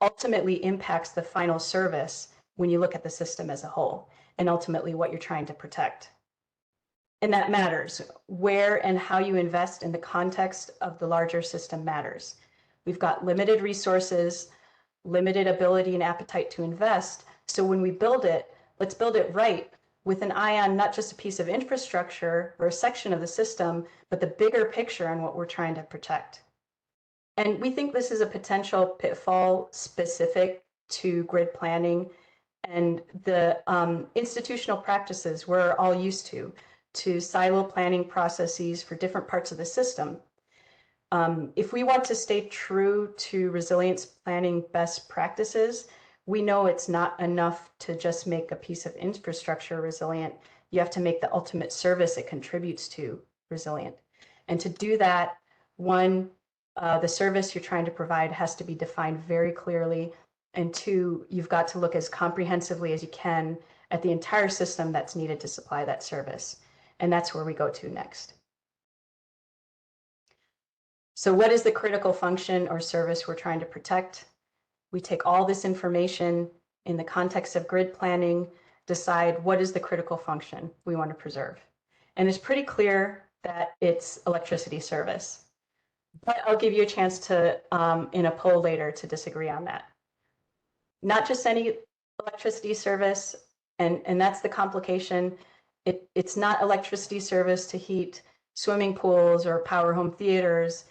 ultimately impacts the final service when you look at the system as a whole, and ultimately what you're trying to protect. And that matters. Where and how you invest in the context of the larger system matters. We've got limited resources, limited ability and appetite to invest. So when we build it, let's build it right with an eye on not just a piece of infrastructure or a section of the system, but the bigger picture on what we're trying to protect. And we think this is a potential pitfall specific to grid planning and the institutional practices we're all used to silo planning processes for different parts of the system. If we want to stay true to resilience planning best practices, we know it's not enough to just make a piece of infrastructure resilient. You have to make the ultimate service it contributes to resilient. And to do that, one, the service you're trying to provide has to be defined very clearly. And two, you've got to look as comprehensively as you can at the entire system that's needed to supply that service. And that's where we go to next. So what is the critical function or service we're trying to protect? We take all this information in the context of grid planning, decide what is the critical function we want to preserve. And it's pretty clear that it's electricity service. But I'll give you a chance to, in a poll later, to disagree on that. Not just any electricity service, and that's the complication. It's not electricity service to heat swimming pools or power home theaters,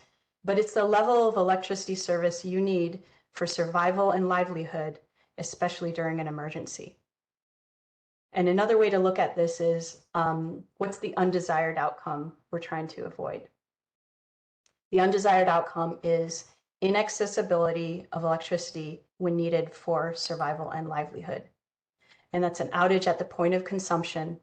but it's the level of electricity service you need for survival and livelihood, especially during an emergency. And another way to look at this is what's the undesired outcome we're trying to avoid? The undesired outcome is inaccessibility of electricity when needed for survival and livelihood. And that's an outage at the point of consumption.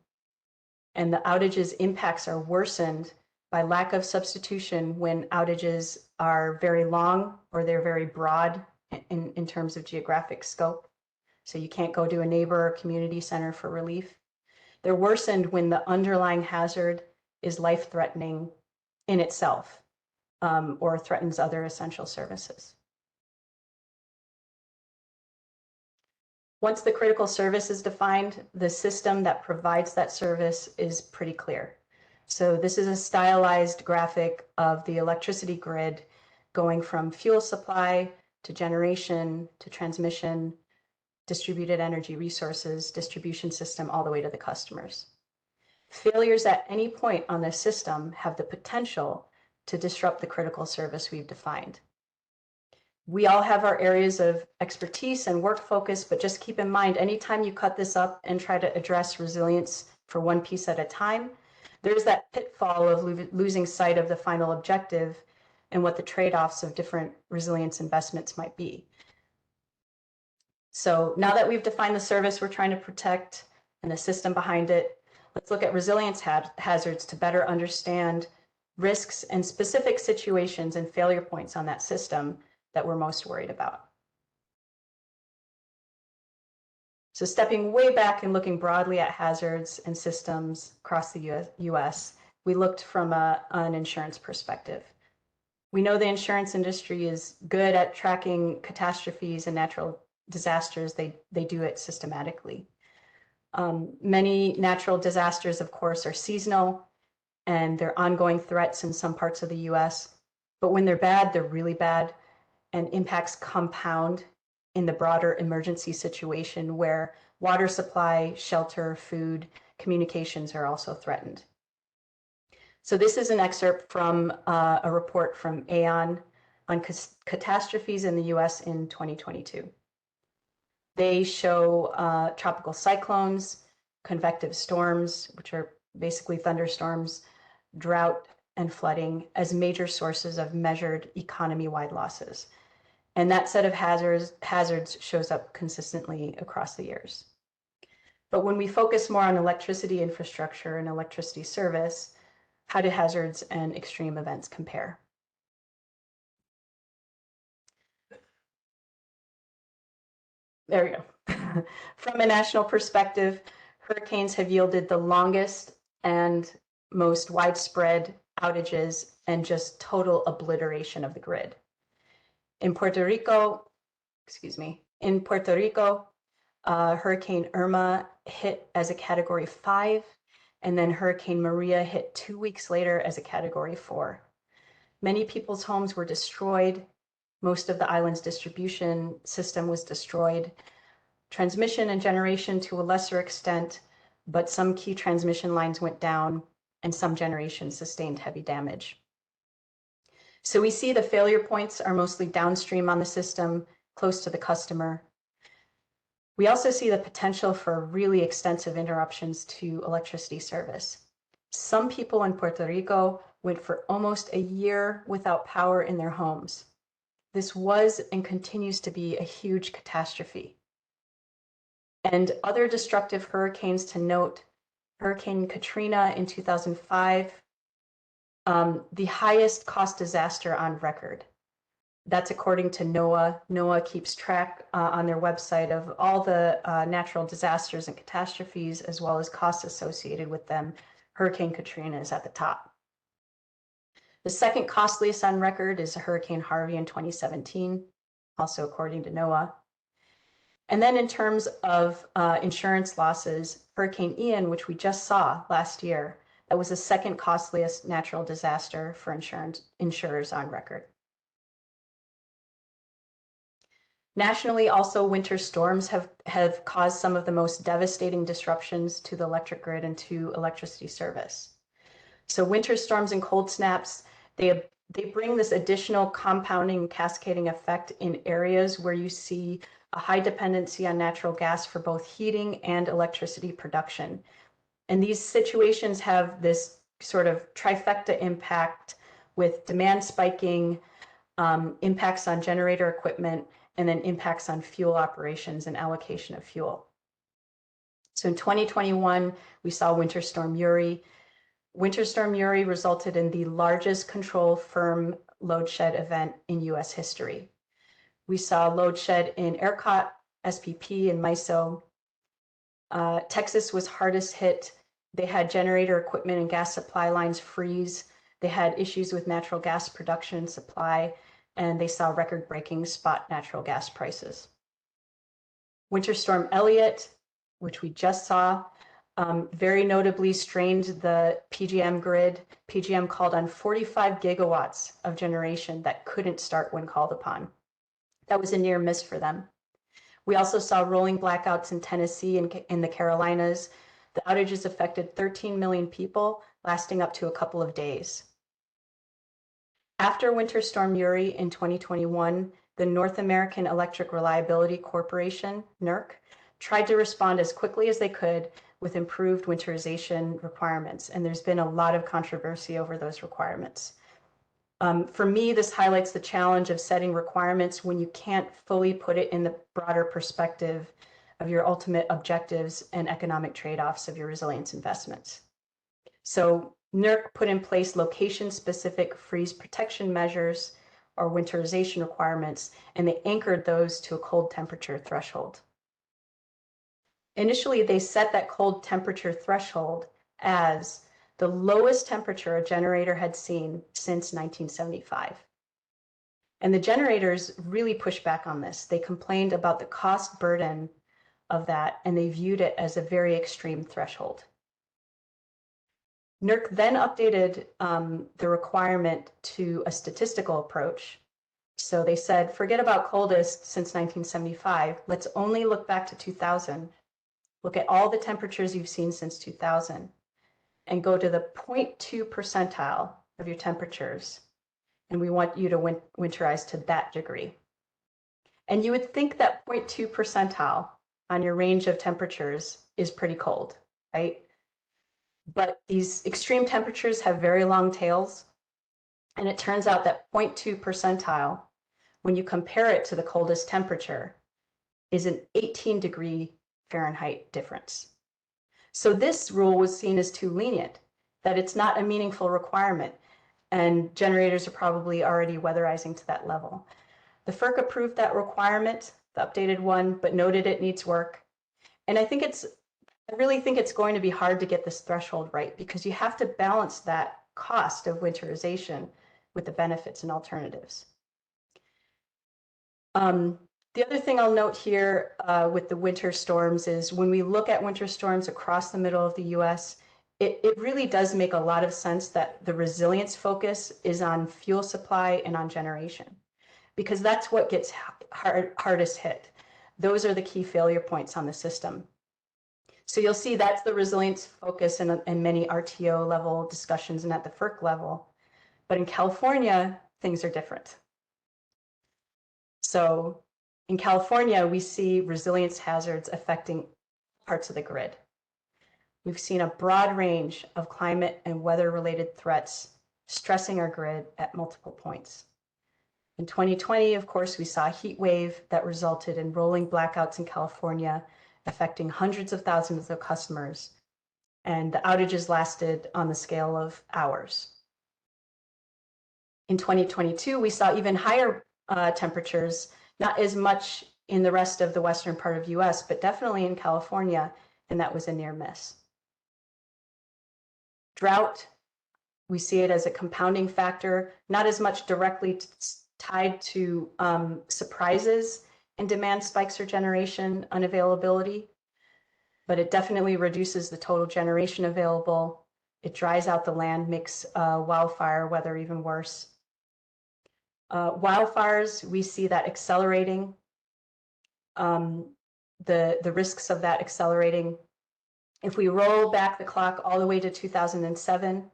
And the outage's impacts are worsened by lack of substitution when outages are very long or they're very broad in terms of geographic scope. So you can't go to a neighbor or community center for relief. They're worsened when the underlying hazard is life-threatening in itself or threatens other essential services. Once the critical service is defined, the system that provides that service is pretty clear. So this is a stylized graphic of the electricity grid going from fuel supply to generation to transmission, distributed energy resources, distribution system, all the way to the customers. Failures at any point on this system have the potential to disrupt the critical service we've defined. We all have our areas of expertise and work focus, but just keep in mind, anytime you cut this up and try to address resilience for one piece at a time, there's that pitfall of losing sight of the final objective and what the trade-offs of different resilience investments might be. So now that we've defined the service we're trying to protect and the system behind it, let's look at resilience hazards to better understand risks and specific situations and failure points on that system that we're most worried about. So stepping way back and looking broadly at hazards and systems across the US, we looked from an insurance perspective. We know the insurance industry is good at tracking catastrophes and natural disasters. They do it systematically. Many natural disasters, of course, are seasonal and they're ongoing threats in some parts of the US. But when they're bad, they're really bad, and impacts compound in the broader emergency situation where water supply, shelter, food, communications are also threatened. So this is an excerpt from a report from Aon on catastrophes in the US in 2022. They show tropical cyclones, convective storms, which are basically thunderstorms, drought, and flooding as major sources of measured economy-wide losses. And that set of hazards shows up consistently across the years. But when we focus more on electricity infrastructure and electricity service, how do hazards and extreme events compare? There we go. From a national perspective, hurricanes have yielded the longest and most widespread outages and just total obliteration of the grid. In Puerto Rico, Hurricane Irma hit as a Category 5, and then Hurricane Maria hit 2 weeks later as a Category 4. Many people's homes were destroyed. Most of the island's distribution system was destroyed. Transmission and generation to a lesser extent, but some key transmission lines went down and some generation sustained heavy damage. So we see the failure points are mostly downstream on the system, close to the customer. We also see the potential for really extensive interruptions to electricity service. Some people in Puerto Rico went for almost a year without power in their homes. This was and continues to be a huge catastrophe. And other destructive hurricanes to note, Hurricane Katrina in 2005, the highest cost disaster on record. That's according to NOAA. NOAA keeps track on their website of all the natural disasters and catastrophes, as well as costs associated with them. Hurricane Katrina is at the top. The second costliest on record is Hurricane Harvey in 2017, also according to NOAA. And then in terms of insurance losses, Hurricane Ian, which we just saw last year, that was the second costliest natural disaster for insurers on record. Nationally, also, winter storms have caused some of the most devastating disruptions to the electric grid and to electricity service. So winter storms and cold snaps, they bring this additional compounding, cascading effect in areas where you see a high dependency on natural gas for both heating and electricity production. And these situations have this sort of trifecta impact with demand spiking, impacts on generator equipment, and then impacts on fuel operations and allocation of fuel. So in 2021, we saw Winter Storm Uri. Winter Storm Uri resulted in the largest control firm load shed event in US history. We saw load shed in ERCOT, SPP, and MISO. Texas was hardest hit. They had generator equipment and gas supply lines freeze. They had issues with natural gas production and supply, and they saw record-breaking spot natural gas prices. Winter Storm Elliott, which we just saw, very notably strained the PJM grid. PJM called on 45 gigawatts of generation that couldn't start when called upon. That was a near miss for them. We also saw rolling blackouts in Tennessee and in the Carolinas. The outages affected 13 million people, lasting up to a couple of days. After Winter Storm Uri in 2021, the North American Electric Reliability Corporation, NERC, tried to respond as quickly as they could with improved winterization requirements. And there's been a lot of controversy over those requirements. For me, this highlights the challenge of setting requirements when you can't fully put it in the broader perspective of your ultimate objectives and economic trade-offs of your resilience investments. So NERC put in place location-specific freeze protection measures or winterization requirements, and they anchored those to a cold temperature threshold. Initially, they set that cold temperature threshold as the lowest temperature a generator had seen since 1975. And the generators really pushed back on this. They complained about the cost burden of that, and they viewed it as a very extreme threshold. NERC then updated the requirement to a statistical approach. So they said, forget about coldest since 1975. Let's only look back to 2000. Look at all the temperatures you've seen since 2000 and go to the 0.2 percentile of your temperatures. And we want you to winterize to that degree. And you would think that 0.2 percentile on your range of temperatures is pretty cold, right? But these extreme temperatures have very long tails. And it turns out that 0.2 percentile, when you compare it to the coldest temperature, is an 18-degree Fahrenheit difference. So this rule was seen as too lenient, that it's not a meaningful requirement, and generators are probably already weatherizing to that level. The FERC approved that requirement, the updated one, but noted it needs work. And I really think it's going to be hard to get this threshold right because you have to balance that cost of winterization with the benefits and alternatives. The other thing I'll note here with the winter storms is when we look at winter storms across the middle of the US, it really does make a lot of sense that the resilience focus is on fuel supply and on generation, because that's what gets hardest hit. Those are the key failure points on the system. So you'll see that's the resilience focus in many RTO level discussions and at the FERC level. But in California, things are different. So in California, we see resilience hazards affecting parts of the grid. We've seen a broad range of climate and weather-related threats stressing our grid at multiple points. In 2020, of course, we saw a heat wave that resulted in rolling blackouts in California, affecting hundreds of thousands of customers, and the outages lasted on the scale of hours. In 2022, we saw even higher temperatures, not as much in the rest of the western part of US, but definitely in California, and that was a near miss. Drought, we see it as a compounding factor, not as much directly tied to surprises in demand spikes or generation unavailability, but it definitely reduces the total generation available. It dries out the land, makes wildfire weather even worse. Wildfires, we see that accelerating, the risks of that accelerating. If we roll back the clock all the way to 2007,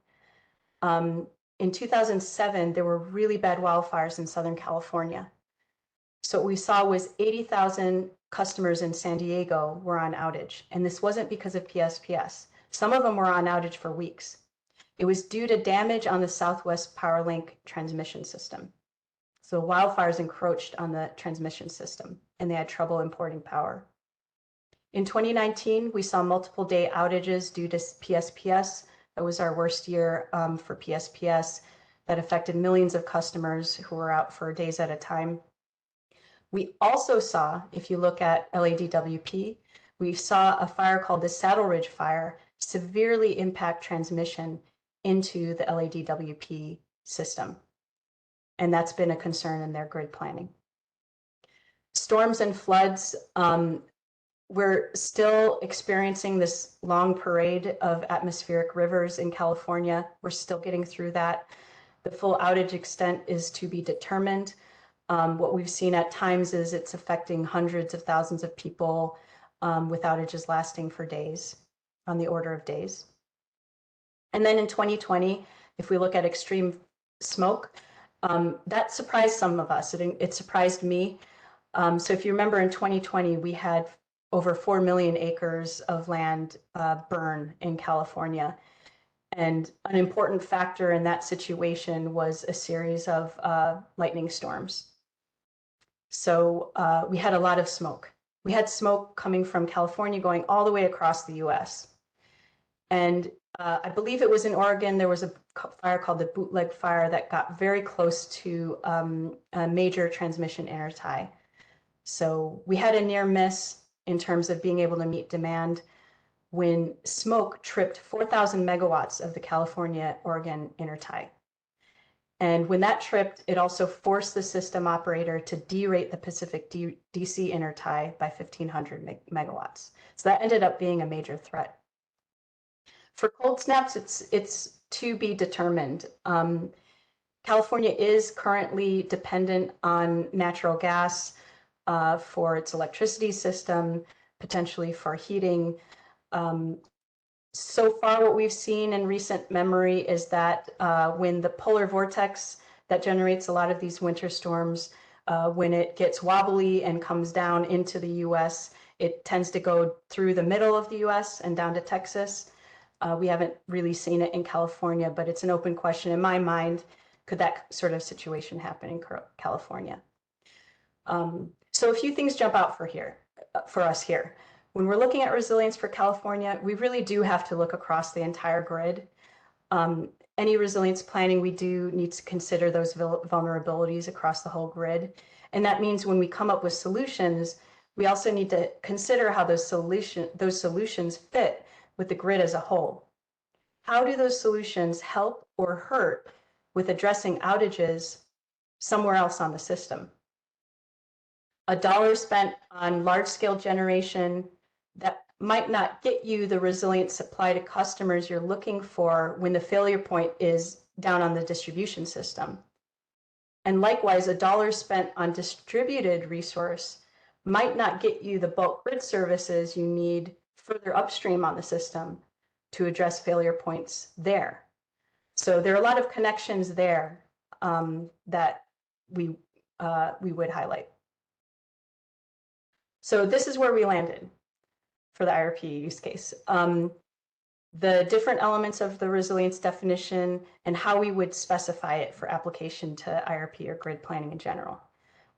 in 2007, there were really bad wildfires in Southern California. So what we saw was 80,000 customers in San Diego were on outage. And this wasn't because of PSPS. Some of them were on outage for weeks. It was due to damage on the Southwest Power Link transmission system. So wildfires encroached on the transmission system and they had trouble importing power. In 2019, we saw multiple day outages due to PSPS. That was our worst year for PSPS. That affected millions of customers who were out for days at a time. We also saw, if you look at LADWP, we saw a fire called the Saddle Ridge Fire severely impact transmission into the LADWP system. And that's been a concern in their grid planning. Storms and floods, We're still experiencing this long parade of atmospheric rivers in California. We're still getting through that. The full outage extent is to be determined. What we've seen at times is it's affecting hundreds of thousands of people with outages lasting for days, on the order of days. And then in 2020, if we look at extreme smoke, that surprised some of us. It surprised me. So if you remember in 2020, we had over 4 million acres of land burn in California. And an important factor in that situation was a series of lightning storms. So we had a lot of smoke. We had smoke coming from California going all the way across the US. And I believe it was in Oregon, there was a fire called the Bootleg Fire that got very close to a major transmission intertie. So we had a near miss in terms of being able to meet demand when smoke tripped 4,000 megawatts of the California-Oregon intertie. And when that tripped, it also forced the system operator to derate the Pacific DC intertie by 1,500 megawatts. So that ended up being a major threat. For cold snaps, it's to be determined. California is currently dependent on natural gas for its electricity system, potentially for heating. So far, what we've seen in recent memory is that when the polar vortex that generates a lot of these winter storms, when it gets wobbly and comes down into the US, it tends to go through the middle of the US and down to Texas. We haven't really seen it in California, but it's an open question in my mind. Could that sort of situation happen in California? So a few things jump out for us here. When we're looking at resilience for California, we really do have to look across the entire grid. Any resilience planning we do needs to consider those vulnerabilities across the whole grid. And that means when we come up with solutions, we also need to consider how those solutions fit with the grid as a whole. How do those solutions help or hurt with addressing outages somewhere else on the system? $1 spent on large-scale generation that might not get you the resilient supply to customers you're looking for when the failure point is down on the distribution system. And likewise, $1 spent on distributed resource might not get you the bulk grid services you need further upstream on the system to address failure points there. So there are a lot of connections there that we would highlight. So this is where we landed for the IRP use case. The different elements of the resilience definition and how we would specify it for application to IRP or grid planning in general.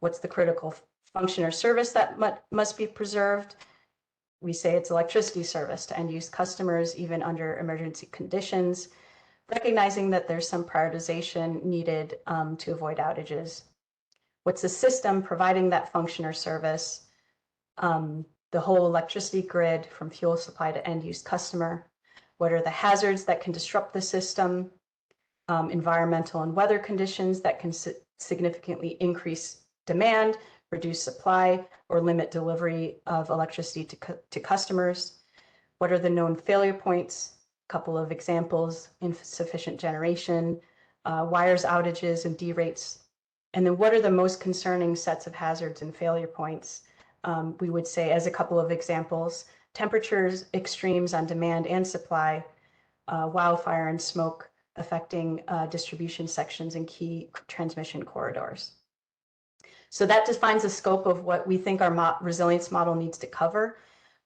What's the critical function or service that must be preserved? We say it's electricity service to end use customers, even under emergency conditions, recognizing that there's some prioritization needed to avoid outages. What's the system providing that function or service? The whole electricity grid from fuel supply to end use customer. What are the hazards that can disrupt the system? Environmental and weather conditions that can significantly increase demand, reduce supply, or limit delivery of electricity to customers. What are the known failure points? A couple of examples: insufficient generation, wires outages and derates. And then what are the most concerning sets of hazards and failure points? We would say, as a couple of examples, temperatures extremes on demand and supply, wildfire and smoke affecting distribution sections and key transmission corridors. So that defines the scope of what we think our resilience model needs to cover.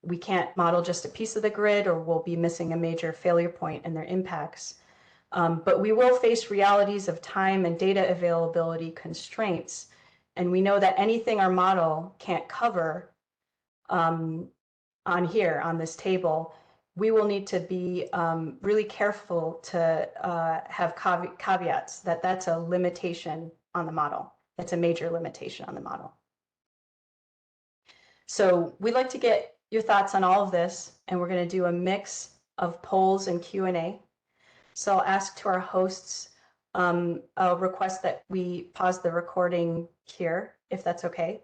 We can't model just a piece of the grid, or we'll be missing a major failure point and their impacts. But we will face realities of time and data availability constraints. And we know that anything our model can't cover on this table, we will need to be really careful to have caveats that that's a limitation on the model. That's a major limitation on the model. So we'd like to get your thoughts on all of this, and we're going to do a mix of polls and Q&A. So I'll ask to our hosts, I'll request that we pause the recording here, if that's okay.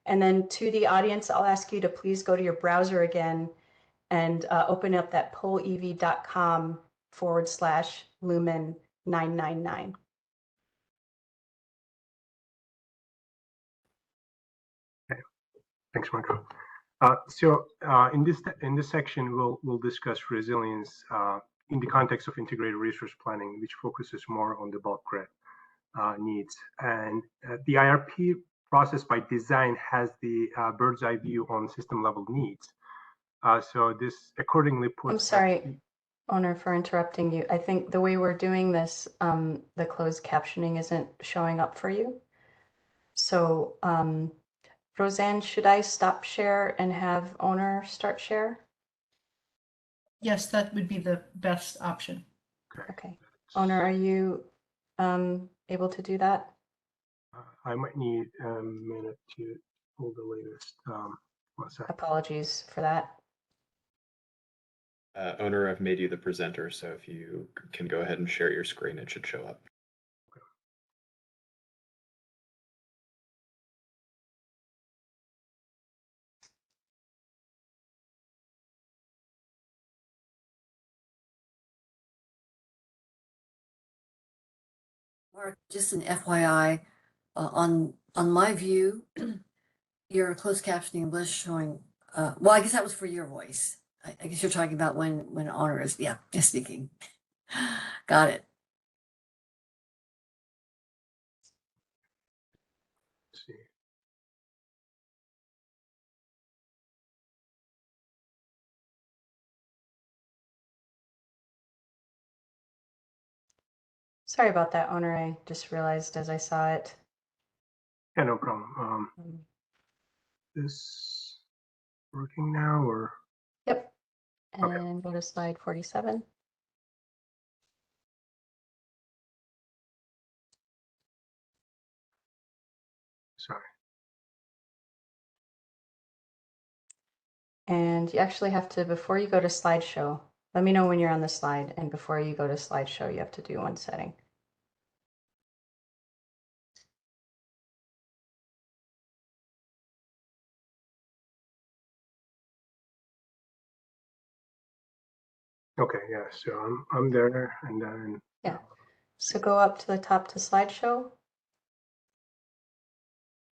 And then to the audience, I'll ask you to please go to your browser again and open up that pollev.com/lumen999. Okay. Thanks, Marco. In this section, we'll discuss resilience in the context of integrated resource planning, which focuses more on the bulk grid needs. And the IRP process by design has the bird's eye view on system level needs. So this accordingly puts. I'm sorry, owner, for interrupting you. I think the way we're doing this, the closed captioning isn't showing up for you. So, Roseanne, should I stop share and have owner start share? Yes, that would be the best option. Okay. Owner, are you able to do that? I might need a minute to pull the latest. 1 second. Apologies for that. Owner, I've made you the presenter, so if you can go ahead and share your screen, it should show up. Mark, just an FYI, on my view, your closed captioning was showing. Well, I guess that was for your voice. I guess you're talking about when honor is speaking. Got it. Let's see. Sorry about that, owner. I just realized as I saw it. Yeah, no problem. Is working now or? Yep. And Okay. go to slide 47. Sorry. And you actually have to, before you go to slideshow, let me know when you're on the slide. And before you go to slideshow, you have to do one setting. Okay, yeah, so I'm there, and then Yeah. So go up to the top to slideshow.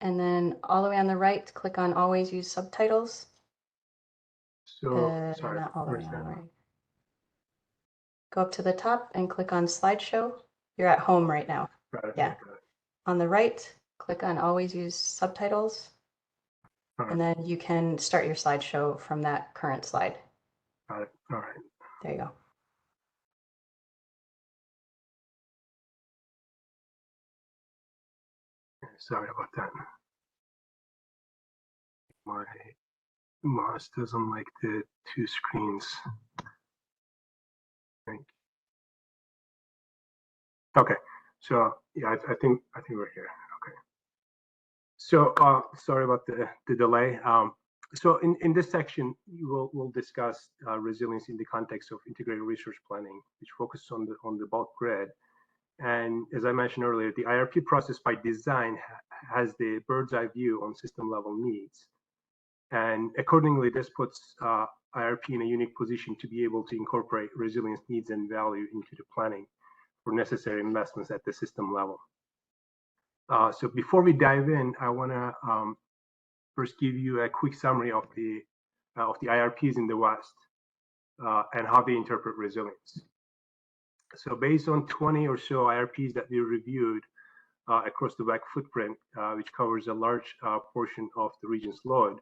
And then all the way on the right, click on always use subtitles. so sorry. Not all the way Where's on that? the right. Go up to the top and click on slideshow. You're at home right now. Got it, Yeah. got it. On the right, click on always use subtitles. All right. And then you can start your slideshow from that current slide. Got it. All right. There you go. Sorry about that. My mouse doesn't like the two screens. Okay, so yeah, I think we're here. Okay. So sorry about the delay. So in this section, we'll discuss resilience in the context of integrated resource planning, which focuses on the bulk grid. And as I mentioned earlier, the IRP process by design has the bird's eye view on system level needs. And accordingly, this puts IRP in a unique position to be able to incorporate resilience needs and value into the planning for necessary investments at the system level. So before we dive in, I want to first give you a quick summary of the IRPs in the West and how they interpret resilience. So based on 20 or so IRPs that we reviewed across the WEC footprint, which covers a large portion of the region's load,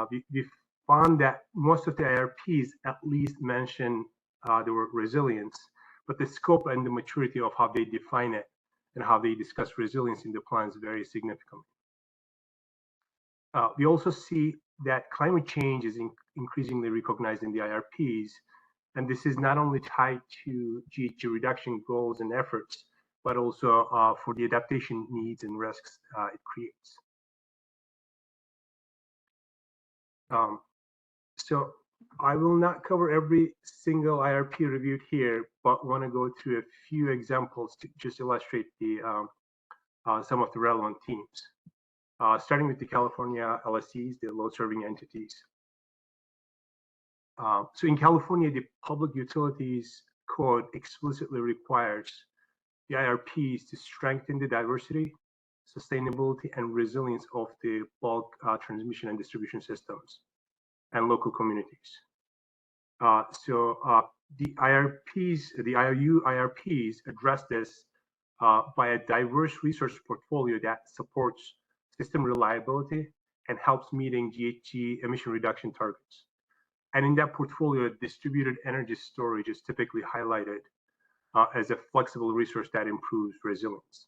we found that most of the IRPs at least mention the word resilience, but the scope and the maturity of how they define it and how they discuss resilience in the plans vary significantly. We also see that climate change is increasingly recognized in the IRPs, and this is not only tied to GHG reduction goals and efforts, but also for the adaptation needs and risks it creates. So I will not cover every single IRP reviewed here, but want to go through a few examples to just illustrate the some of the relevant themes. starting with the California LSCs, the load serving entities. So in California, the Public Utilities Code explicitly requires the IRPs to strengthen the diversity, sustainability, and resilience of the bulk transmission and distribution systems and local communities. The IRPs, the IOU IRPs address this by a diverse resource portfolio that supports system reliability and helps meeting GHG emission reduction targets. And in that portfolio, distributed energy storage is typically highlighted as a flexible resource that improves resilience.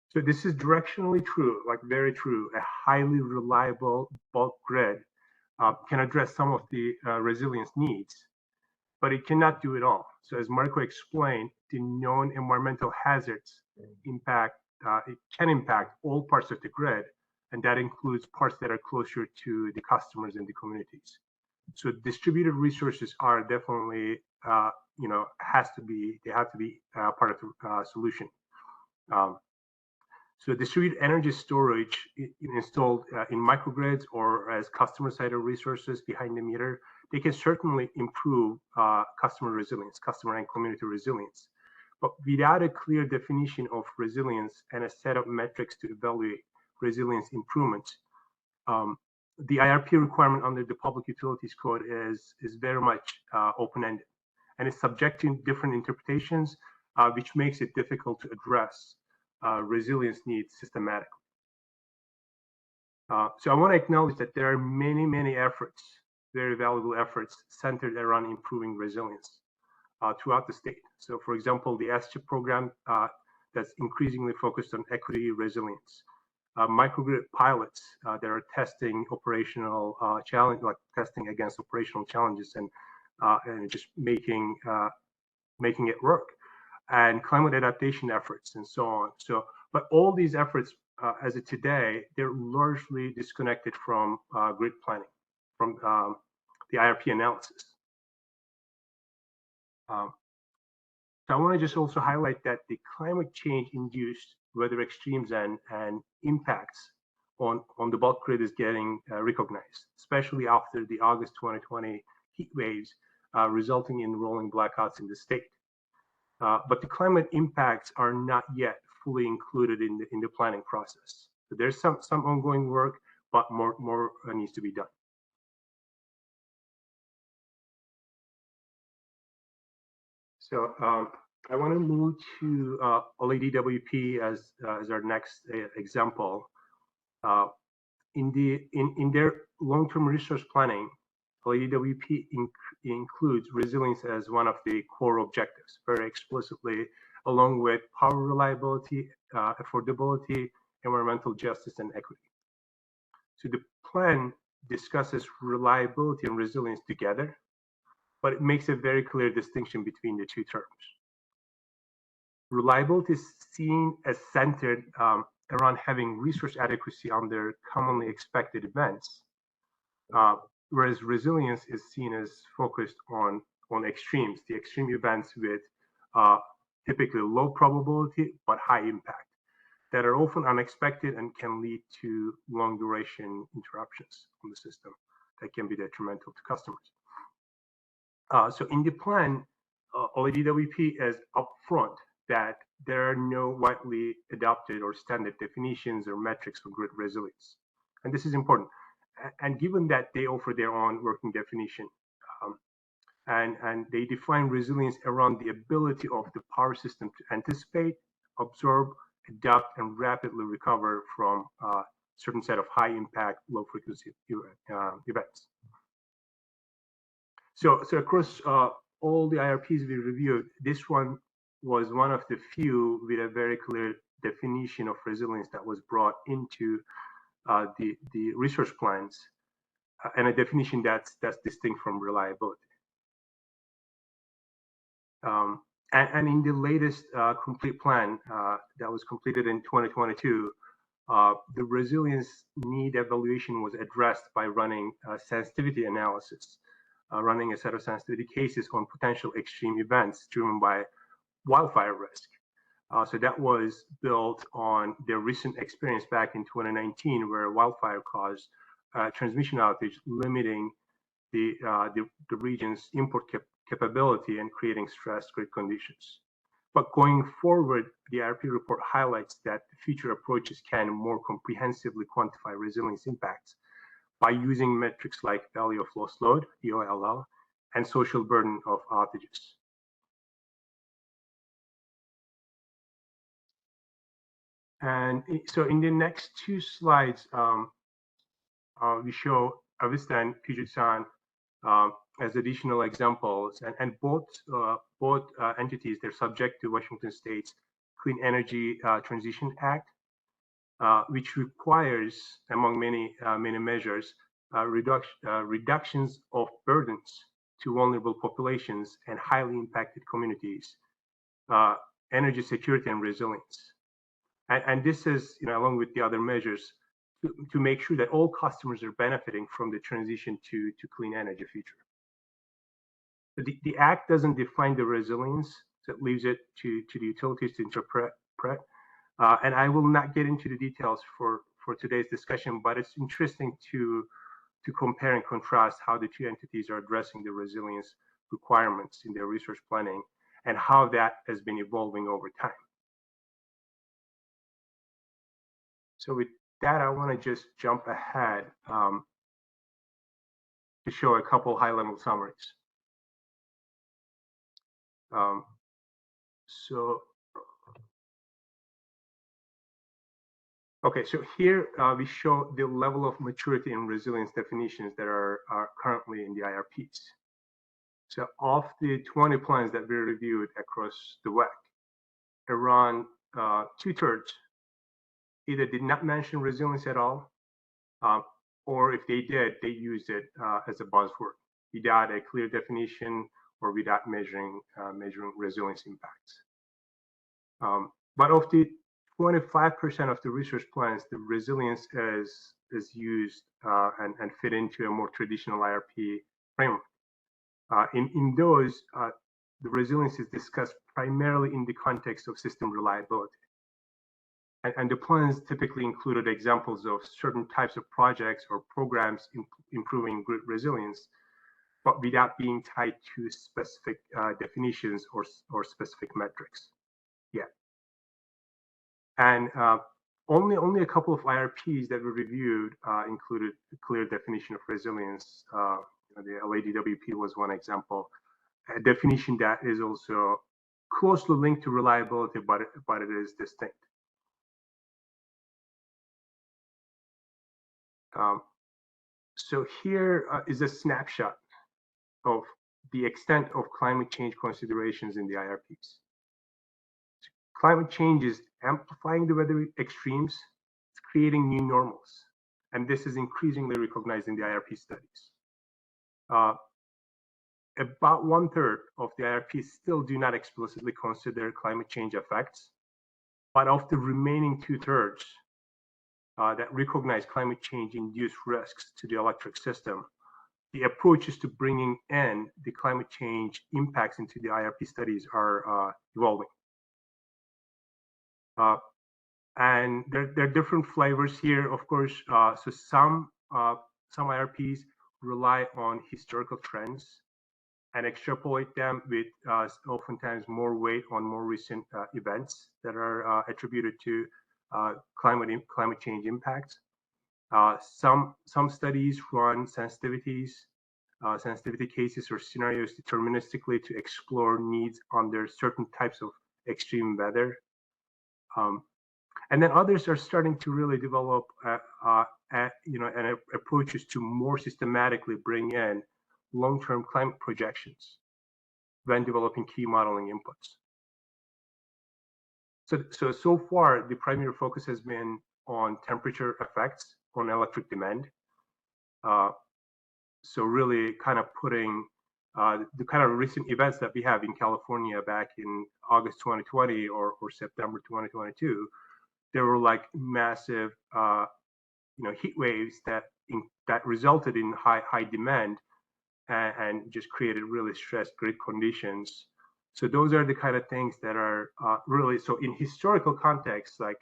So this is directionally true, like very true. A highly reliable bulk grid can address some of the resilience needs, but it cannot do it all. So as Marco explained, the known environmental hazards it can impact all parts of the grid, and that includes parts that are closer to the customers and the communities. So distributed resources are definitely, they have to be part of the solution. So distributed energy storage installed in microgrids or as customer-sided resources behind the meter, they can certainly improve customer resilience, customer and community resilience. But without a clear definition of resilience and a set of metrics to evaluate resilience improvements, the IRP requirement under the Public Utilities Code is very much open-ended, and it's subject to different interpretations, which makes it difficult to address resilience needs systematically. So I want to acknowledge that there are many efforts, very valuable efforts centered around improving resilience throughout the state. So for example, the SCHIP program that's increasingly focused on equity resilience. Microgrid pilots that are testing operational testing against operational challenges and just making it work, and climate adaptation efforts and so on. So, but all these efforts, as of today, they're largely disconnected from grid planning, from the IRP analysis. So I want to just also highlight that the climate change induced weather extremes and impacts on the bulk grid is getting recognized, especially after the August 2020 heat waves, resulting in rolling blackouts in the state. But the climate impacts are not yet fully included in the planning process. So there's some ongoing work, but more needs to be done. So I want to move to OLEDWP as our next example. In their long-term resource planning, OLEDWP includes resilience as one of the core objectives very explicitly, along with power reliability, affordability, environmental justice, and equity. So the plan discusses reliability and resilience together, but it makes a very clear distinction between the two terms. Reliability is seen as centered around having resource adequacy under commonly expected events, whereas resilience is seen as focused on extremes, the extreme events with typically low probability but high impact that are often unexpected and can lead to long duration interruptions on the system that can be detrimental to customers. So in the plan, OLEDWP is upfront that there are no widely adopted or standard definitions or metrics for grid resilience. And this is important. And given that they offer their own working definition, and they define resilience around the ability of the power system to anticipate, absorb, adapt, and rapidly recover from a certain set of high impact, low frequency events. So across all the IRPs we reviewed, this one was one of the few with a very clear definition of resilience that was brought into the resource plans, and a definition that's distinct from reliability. And in the latest complete plan that was completed in 2022, the resilience need evaluation was addressed by running a sensitivity analysis, running a set of sensitivity cases on potential extreme events driven by wildfire risk. So that was built on their recent experience back in 2019, where a wildfire caused transmission outage, limiting the region's import capability and creating stressed grid conditions. But going forward, the IRP report highlights that future approaches can more comprehensively quantify resilience impacts by using metrics like value of lost load, VOLL, and social burden of outages. And so in the next two slides, we show Avista and Puget Sound as additional examples, and both entities, they're subject to Washington State's Clean Energy Transition Act, which requires, among many measures, reductions of burdens to vulnerable populations and highly impacted communities, energy security and resilience. And this is, along with the other measures, to make sure that all customers are benefiting from the transition to clean energy future. The Act doesn't define the resilience, so it leaves it to the utilities to interpret. And I will not get into the details for today's discussion, but it's interesting to compare and contrast how the two entities are addressing the resilience requirements in their resource planning and how that has been evolving over time. So with that, I want to just jump ahead to show a couple high-level summaries. Okay, so here we show the level of maturity and resilience definitions that are currently in the IRPs. So of the 20 plans that we reviewed across the WEC, around 2/3 either did not mention resilience at all, or if they did, they used it as a buzzword without a clear definition or without measuring resilience impacts. But of the 25% of the research plans, the resilience is used and fit into a more traditional IRP framework. In those, the resilience is discussed primarily in the context of system reliability. And the plans typically included examples of certain types of projects or programs improving grid resilience, but without being tied to specific definitions or specific metrics yet. And only a couple of IRPs that were reviewed included a clear definition of resilience. The LADWP was one example, a definition that is also closely linked to reliability, but it is distinct. So here is a snapshot of the extent of climate change considerations in the IRPs. Climate change is amplifying the weather extremes, it's creating new normals, and this is increasingly recognized in the IRP studies. About 1/3 of the IRPs still do not explicitly consider climate change effects, but of the remaining 2/3 that recognize climate change-induced risks to the electric system, the approaches to bringing in the climate change impacts into the IRP studies are evolving. And there are different flavors here, of course. So some IRPs rely on historical trends and extrapolate them with oftentimes more weight on more recent events that are attributed to climate change impacts. Some studies run sensitivity cases or scenarios deterministically to explore needs under certain types of extreme weather. And then others are starting to really develop approaches to more systematically bring in long-term climate projections when developing key modeling inputs. So far, the primary focus has been on temperature effects on electric demand. So really kind of putting the kind of recent events that we have in California back in August 2020 or September 2022, there were like massive heat waves that resulted in high demand and just created really stressed grid conditions So those are the kind of things that are really, so in historical context, like,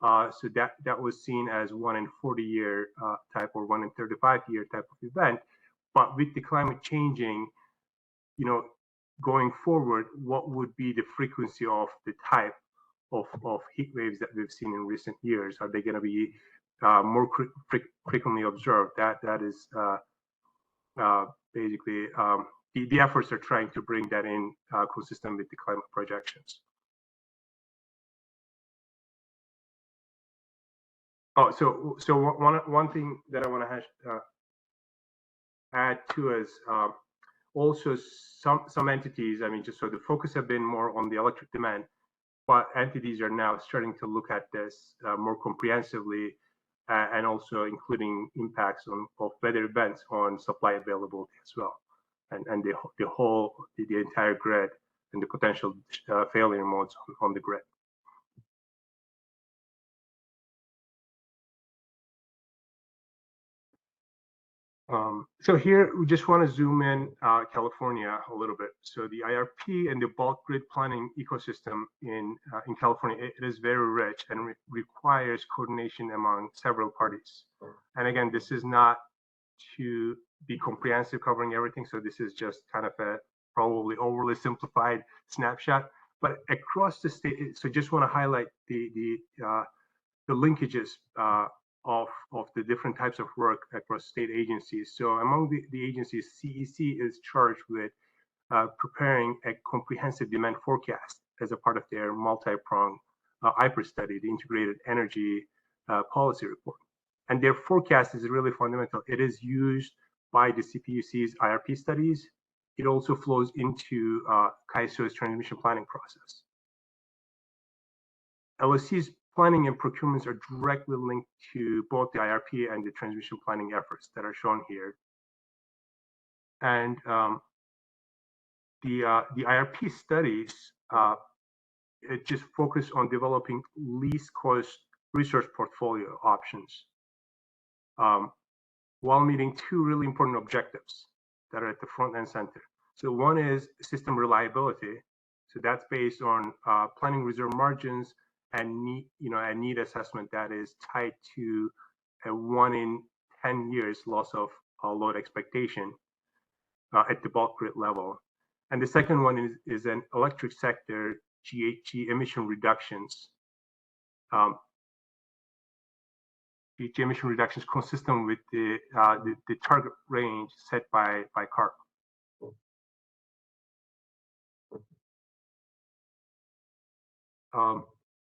so that was seen as 1 in 40 year type or 1 in 35 year type of event. But with the climate changing, you know, going forward, what would be the frequency of the type of heat waves that we've seen in recent years? Are they going to be more frequently observed? That is basically the efforts are trying to bring that in consistent with the climate projections. Oh, so one thing that I want to add to is also some entities. I mean, just so the focus have been more on the electric demand, but entities are now starting to look at this more comprehensively, and also including impacts of weather events on supply availability as well, and the entire grid and the potential failure modes on the grid. So here we just want to zoom in California a little bit. So the IRP and the bulk grid planning ecosystem in California, it is very rich and requires coordination among several parties. And again, this is not to be comprehensive covering everything. So this is just kind of a probably overly simplified snapshot. But across the state, so just want to highlight the linkages of the different types of work across state agencies. So among the agencies, CEC is charged with preparing a comprehensive demand forecast as a part of their multi-pronged IPER study, the Integrated Energy Policy Report. And their forecast is really fundamental. It is used by the CPUC's IRP studies. It also flows into CAISO's transmission planning process. LSC's planning and procurements are directly linked to both the IRP and the transmission planning efforts that are shown here. And the IRP studies, it just focus on developing least cost resource portfolio options, while meeting two really important objectives that are at the front and center. So one is system reliability. So that's based on planning reserve margins and need assessment that is tied to a 1 in 10 years loss of load expectation at the bulk grid level. And the second one is an electric sector GHG emission reductions. GHG emission reductions consistent with the target range set by CARB.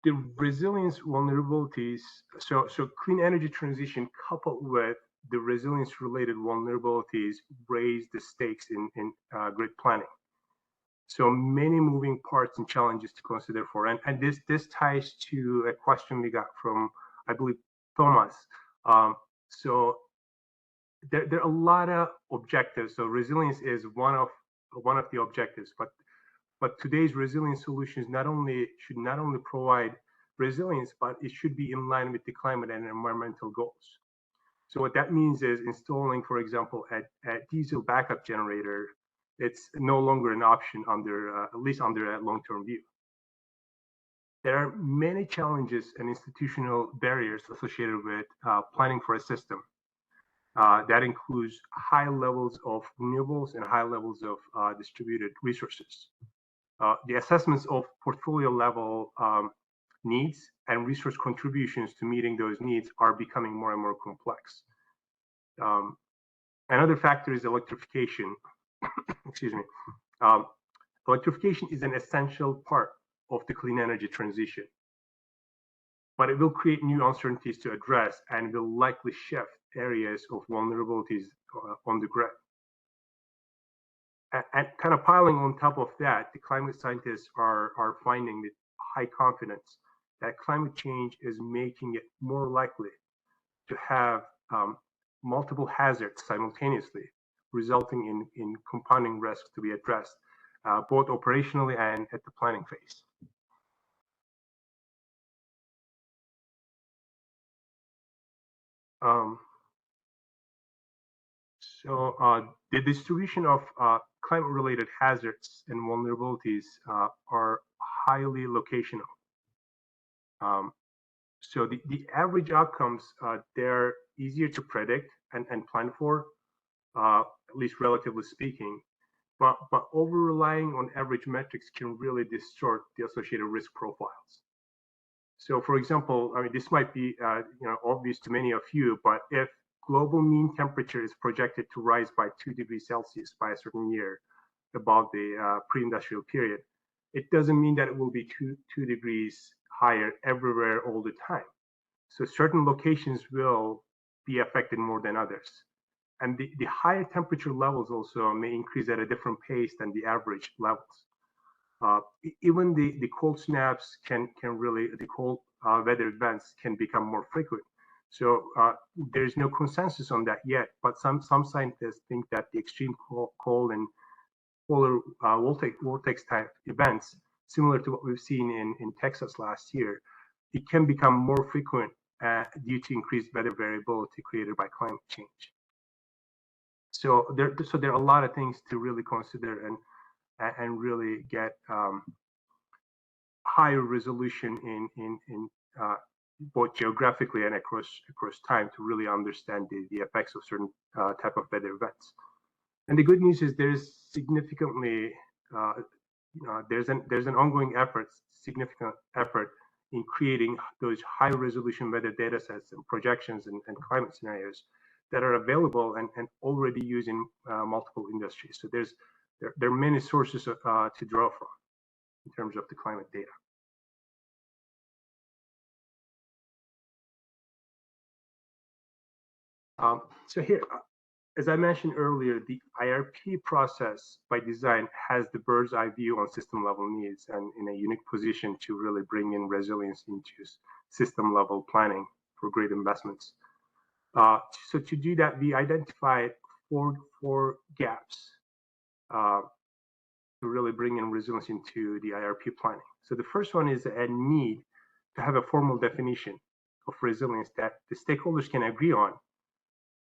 The resilience vulnerabilities, so clean energy transition coupled with the resilience related vulnerabilities raise the stakes in grid planning. So many moving parts and challenges to consider for, and this ties to a question we got from, I believe, Thomas. So there are a lot of objectives. So resilience is one of the objectives, but today's resilience solutions should not only provide resilience, but it should be in line with the climate and environmental goals. So what that means is installing, for example, a diesel backup generator. It's no longer an option under, at least under a long-term view. There are many challenges and institutional barriers associated with planning for a system. That includes high levels of renewables and high levels of distributed resources. The assessments of portfolio level needs and resource contributions to meeting those needs are becoming more and more complex. Another factor is electrification. Excuse me. Electrification is an essential part of the clean energy transition, but it will create new uncertainties to address and will likely shift areas of vulnerabilities on the grid. And kind of piling on top of that, the climate scientists are finding with high confidence that climate change is making it more likely to have multiple hazards simultaneously, resulting in compounding risks to be addressed, both operationally and at the planning phase. So The distribution of climate-related hazards and vulnerabilities are highly locational. So the average outcomes, they're easier to predict and plan for, at least relatively speaking, but over-relying on average metrics can really distort the associated risk profiles. So for example, I mean, this might be obvious to many of you, but if global mean temperature is projected to rise by 2 degrees Celsius by a certain year above the pre-industrial period, it doesn't mean that it will be two degrees higher everywhere all the time. So certain locations will be affected more than others. And the higher temperature levels also may increase at a different pace than the average levels. Even the cold snaps can really, the cold weather events can become more frequent. So there's no consensus on that yet, but some scientists think that the extreme cold and polar vortex type events, similar to what we've seen in Texas last year, it can become more frequent due to increased weather variability created by climate change. So there are a lot of things to really consider and really get higher resolution in both geographically and across time to really understand the effects of certain type of weather events. And the good news is there's significantly there's an ongoing effort, significant effort in creating those high resolution weather data sets and projections and climate scenarios that are available and already used in multiple industries. So there are many sources to draw from in terms of the climate data. So here, as I mentioned earlier, the IRP process by design has the bird's eye view on system level needs and in a unique position to really bring in resilience into system level planning for grid investments. So to do that, we identified four gaps to really bring in resilience into the IRP planning. So the first one is a need to have a formal definition of resilience that the stakeholders can agree on,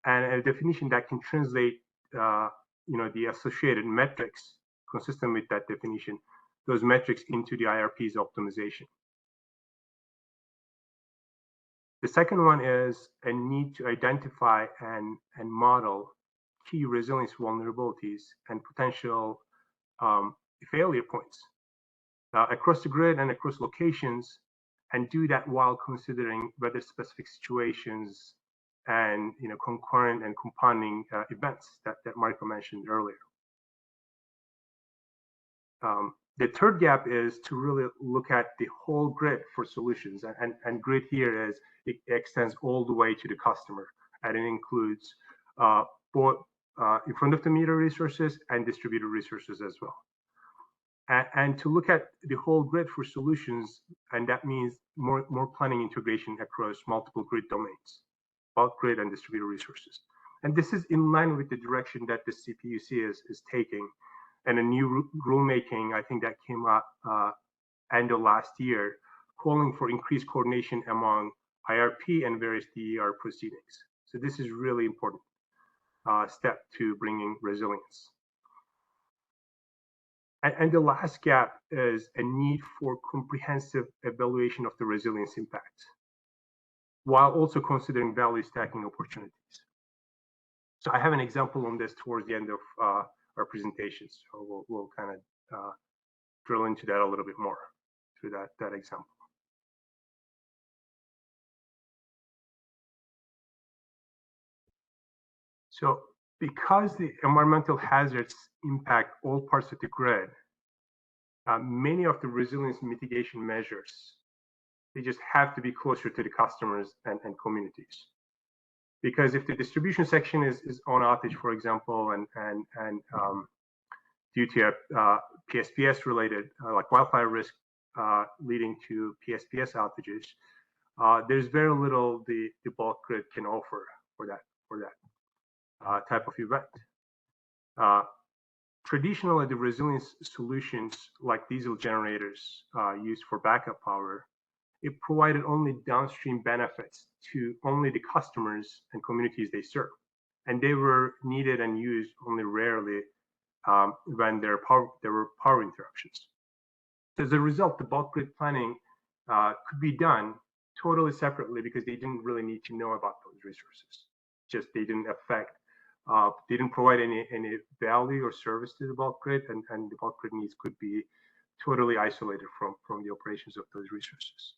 and a definition that can translate the associated metrics consistent with that definition, those metrics into the IRP's optimization. The second one is a need to identify and model key resilience vulnerabilities and potential failure points across the grid and across locations, and do that while considering weather specific situations and concurrent and compounding events that Marco mentioned earlier. The third gap is to really look at the whole grid for solutions, and grid here is it extends all the way to the customer, and it includes both in front of the meter resources and distributed resources as well. And to look at the whole grid for solutions, and that means more planning integration across multiple grid domains, bulk grid and distributed resources. And this is in line with the direction that the CPUC is taking, and a new rulemaking, I think, that came up end of last year, calling for increased coordination among IRP and various DER proceedings. So this is really important step to bringing resilience. And the last gap is a need for comprehensive evaluation of the resilience impacts, while also considering value stacking opportunities. So I have an example on this towards the end of our presentation, so we'll kind of drill into that a little bit more through that example. So because the environmental hazards impact all parts of the grid, many of the resilience mitigation measures, they just have to be closer to the customers and communities. Because if the distribution section is on outage, for example, and due to PSPS related, like wildfire risk leading to PSPS outages, there's very little the bulk grid can offer for that type of event. Traditionally, the resilience solutions like diesel generators used for backup power, it provided only downstream benefits to only the customers and communities they serve, and they were needed and used only rarely when there were power interruptions. So as a result, the bulk grid planning could be done totally separately because they didn't really need to know about those resources. Just they didn't they didn't provide any value or service to the bulk grid, and the bulk grid needs could be totally isolated from the operations of those resources.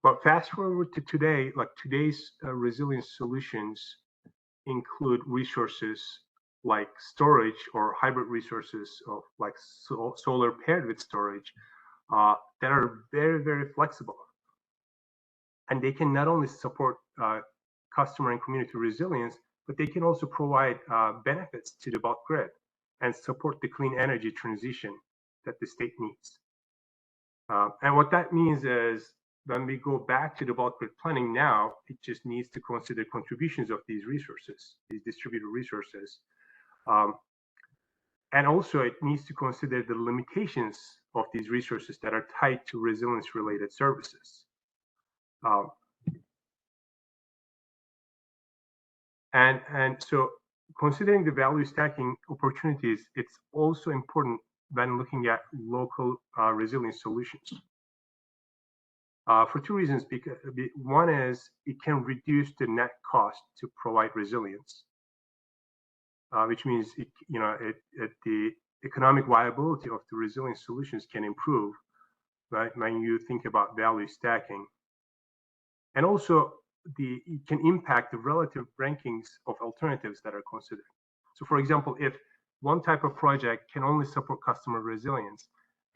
But fast forward to today, like today's resilience solutions include resources like storage or hybrid resources of like solar paired with storage that are very, very flexible. And they can not only support customer and community resilience, but they can also provide benefits to the bulk grid and support the clean energy transition that the state needs. And what that means is when we go back to the bulk grid planning now, it just needs to consider contributions of these resources, these distributed resources. And also it needs to consider the limitations of these resources that are tied to resilience related services. And so considering the value stacking opportunities, it's also important when looking at local resilience solutions. For two reasons. Because one is it can reduce the net cost to provide resilience, which means the economic viability of the resilience solutions can improve, right? When you think about value stacking, and also it can impact the relative rankings of alternatives that are considered. So, for example, if one type of project can only support customer resilience,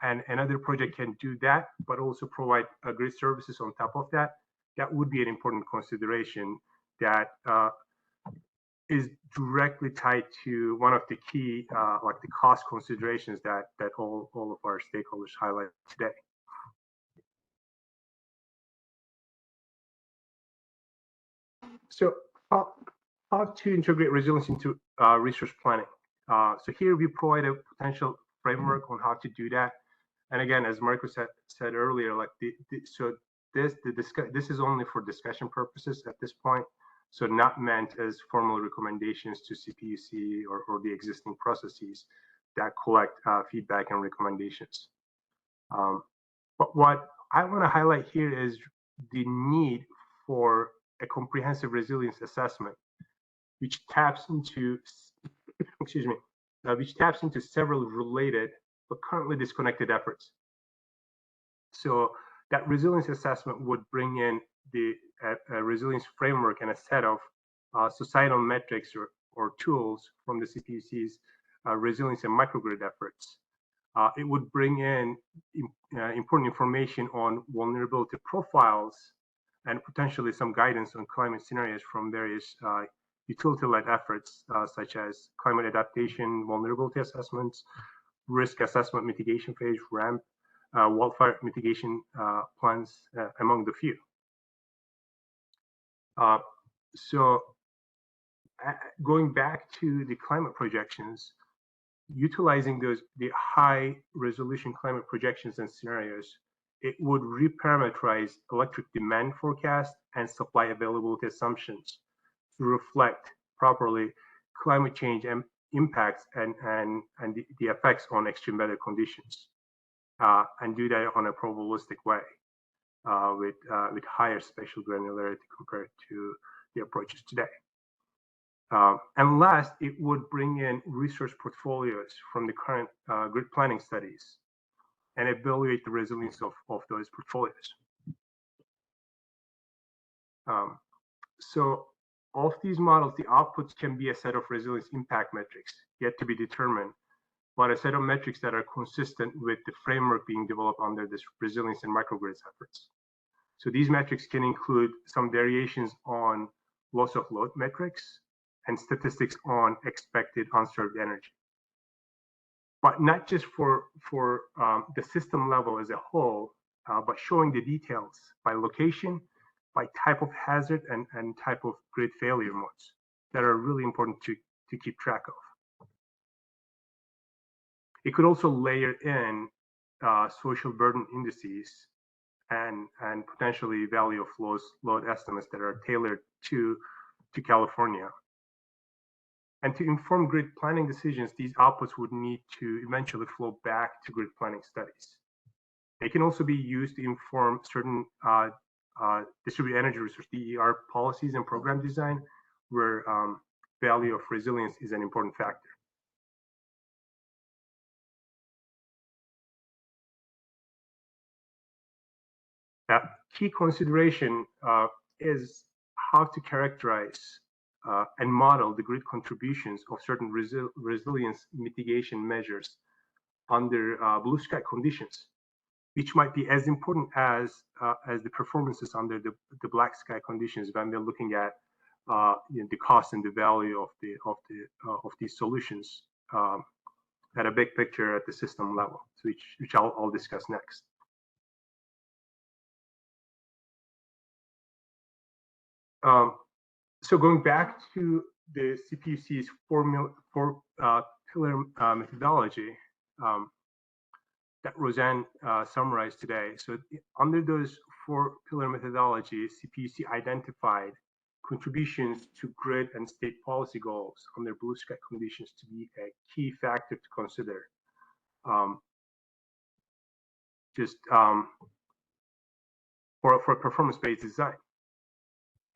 and another project can do that, but also provide grid services on top of that, that would be an important consideration that is directly tied to one of the key, like the cost considerations that all of our stakeholders highlight today. So how to integrate resilience into resource planning. So here we provide a potential framework on how to do that. And again, as Marco said earlier, like this is only for discussion purposes at this point, so not meant as formal recommendations to CPUC or the existing processes that collect feedback and recommendations. But what I want to highlight here is the need for a comprehensive resilience assessment, which taps into, which taps into several related but currently disconnected efforts. So that resilience assessment would bring in a resilience framework and a set of societal metrics or tools from the CPUC's resilience and microgrid efforts. It would bring in important information on vulnerability profiles and potentially some guidance on climate scenarios from various utility-led efforts, such as climate adaptation, vulnerability assessments, risk assessment mitigation phase, RAMP, wildfire mitigation plans, among the few. So going back to the climate projections, utilizing the high resolution climate projections and scenarios, it would reparameterize electric demand forecast and supply availability assumptions to reflect properly climate change and impacts and the effects on extreme weather conditions, and do that on a probabilistic way with higher spatial granularity compared to the approaches today. And last, it would bring in resource portfolios from the current grid planning studies and evaluate the resilience of those portfolios. So of these models, the outputs can be a set of resilience impact metrics yet to be determined, but a set of metrics that are consistent with the framework being developed under this resilience and microgrids efforts. So these metrics can include some variations on loss of load metrics and statistics on expected unserved energy, but not just for the system level as a whole, but showing the details by location, by type of hazard, and type of grid failure modes that are really important to keep track of. It could also layer in social burden indices and potentially value of load estimates that are tailored to to California. And to inform grid planning decisions, these outputs would need to eventually flow back to grid planning studies. They can also be used to inform certain distributed energy resource DER policies and program design, where value of resilience is an important factor. Key consideration is how to characterize and model the grid contributions of certain resilience mitigation measures under blue sky conditions, which might be as important as the performances under the black sky conditions when we're looking at the cost and the value of these solutions at a big picture at the system level, which I'll discuss next. So going back to the CPUC's four-pillar methodology that Roseanne summarized today. So under those four-pillar methodology, CPUC identified contributions to grid and state policy goals under blue sky conditions to be a key factor to consider. For performance-based design.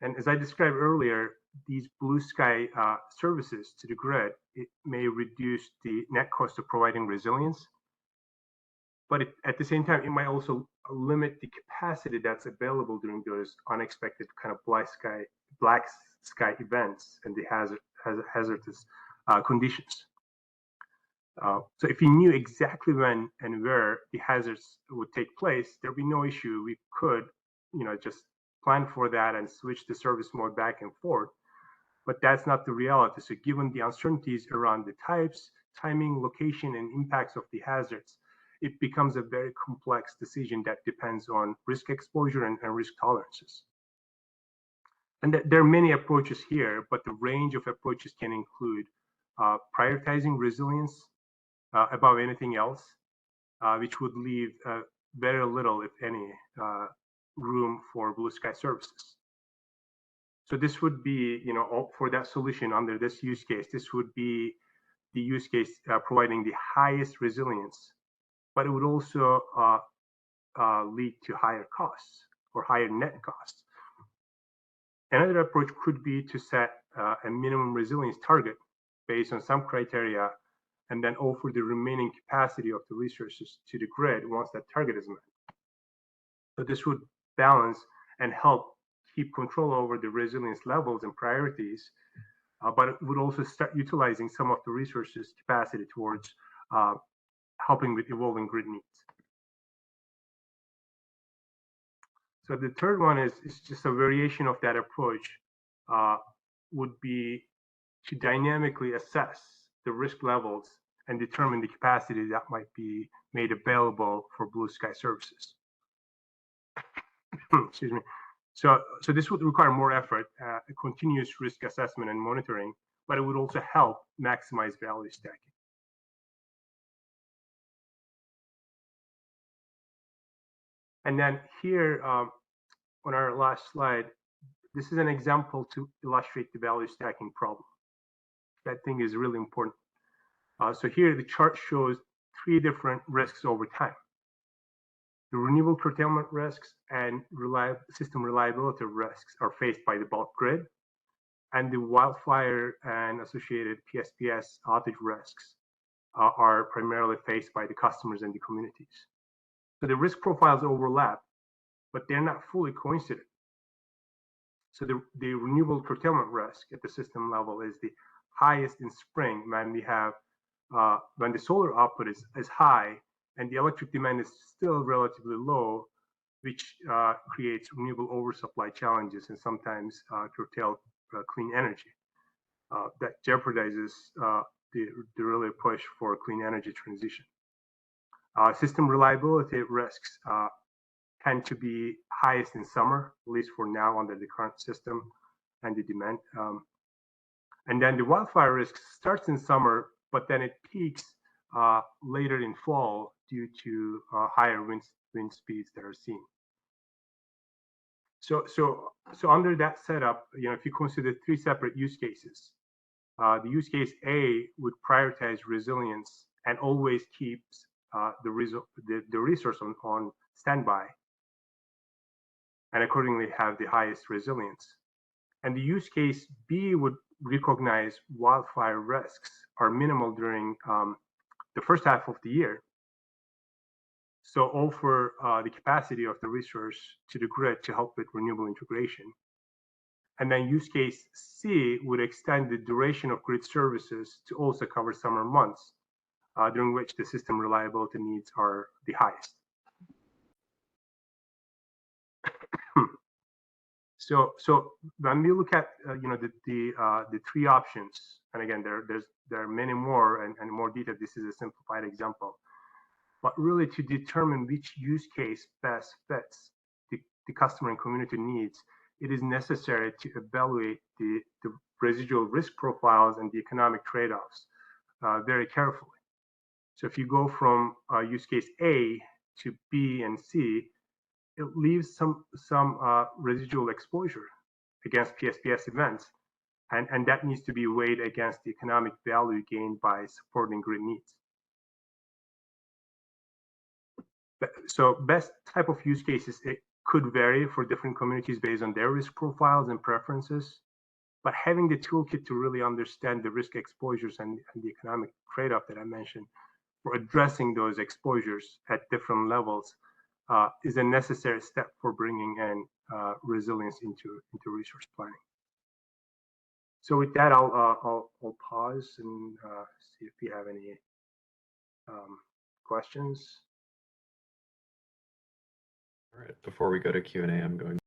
And as I described earlier, these blue sky services to the grid, it may reduce the net cost of providing resilience, but at the same time, it might also limit the capacity that's available during those unexpected kind of black sky events and the hazardous conditions. So if you knew exactly when and where the hazards would take place, there'd be no issue. We could, just plan for that and switch the service mode back and forth. But that's not the reality. So given the uncertainties around the types, timing, location, and impacts of the hazards, it becomes a very complex decision that depends on risk exposure and risk tolerances. And there are many approaches here, but the range of approaches can include prioritizing resilience above anything else, which would leave very little, if any, room for blue sky services. So this would be, for that solution under this use case, this would be the use case providing the highest resilience, but it would also lead to higher costs or higher net costs. Another approach could be to set a minimum resilience target based on some criteria and then offer the remaining capacity of the resources to the grid once that target is met. So this would balance and help keep control over the resilience levels and priorities, but it would also start utilizing some of the resources capacity towards helping with evolving grid needs. So the third one is just a variation of that approach, would be to dynamically assess the risk levels and determine the capacity that might be made available for blue sky services. Excuse me. So this would require more effort, a continuous risk assessment and monitoring, but it would also help maximize value stacking. And then here on our last slide, this is an example to illustrate the value stacking problem. That thing is really important. So here the chart shows 3 different risks over time. The renewable curtailment risks and system reliability risks are faced by the bulk grid, and the wildfire and associated PSPS outage risks are primarily faced by the customers and the communities. So the risk profiles overlap, but they're not fully coincident. So the renewable curtailment risk at the system level is the highest in spring when we have when the solar output is high and the electric demand is still relatively low, which creates renewable oversupply challenges and sometimes curtail clean energy. That jeopardizes the really push for clean energy transition. System reliability risks tend to be highest in summer, at least for now under the current system and the demand. And then the wildfire risk starts in summer, but then it peaks later in fall due to higher wind speeds that are seen. So under that setup, if you consider 3 separate use cases, the use case A would prioritize resilience and always keeps the resource on standby, and accordingly have the highest resilience. And the use case B would recognize wildfire risks are minimal during the first half of the year, so offer the capacity of the resource to the grid to help with renewable integration. And then use case C would extend the duration of grid services to also cover summer months, during which the system reliability needs are the highest. So when we look at the 3 options, and again there are many more and more detailed. This is a simplified example, but really to determine which use case best fits the customer and community needs, it is necessary to evaluate the residual risk profiles and the economic trade-offs very carefully. So if you go from use case A to B and C, it leaves some residual exposure against PSPS events, and that needs to be weighed against the economic value gained by supporting grid needs. So best type of use cases, it could vary for different communities based on their risk profiles and preferences, but having the toolkit to really understand the risk exposures and the economic trade-off that I mentioned for addressing those exposures at different levels is a necessary step for bringing in resilience into resource planning. So with that, I'll pause and see if you have any questions. All right, before we go to Q&A, I'm going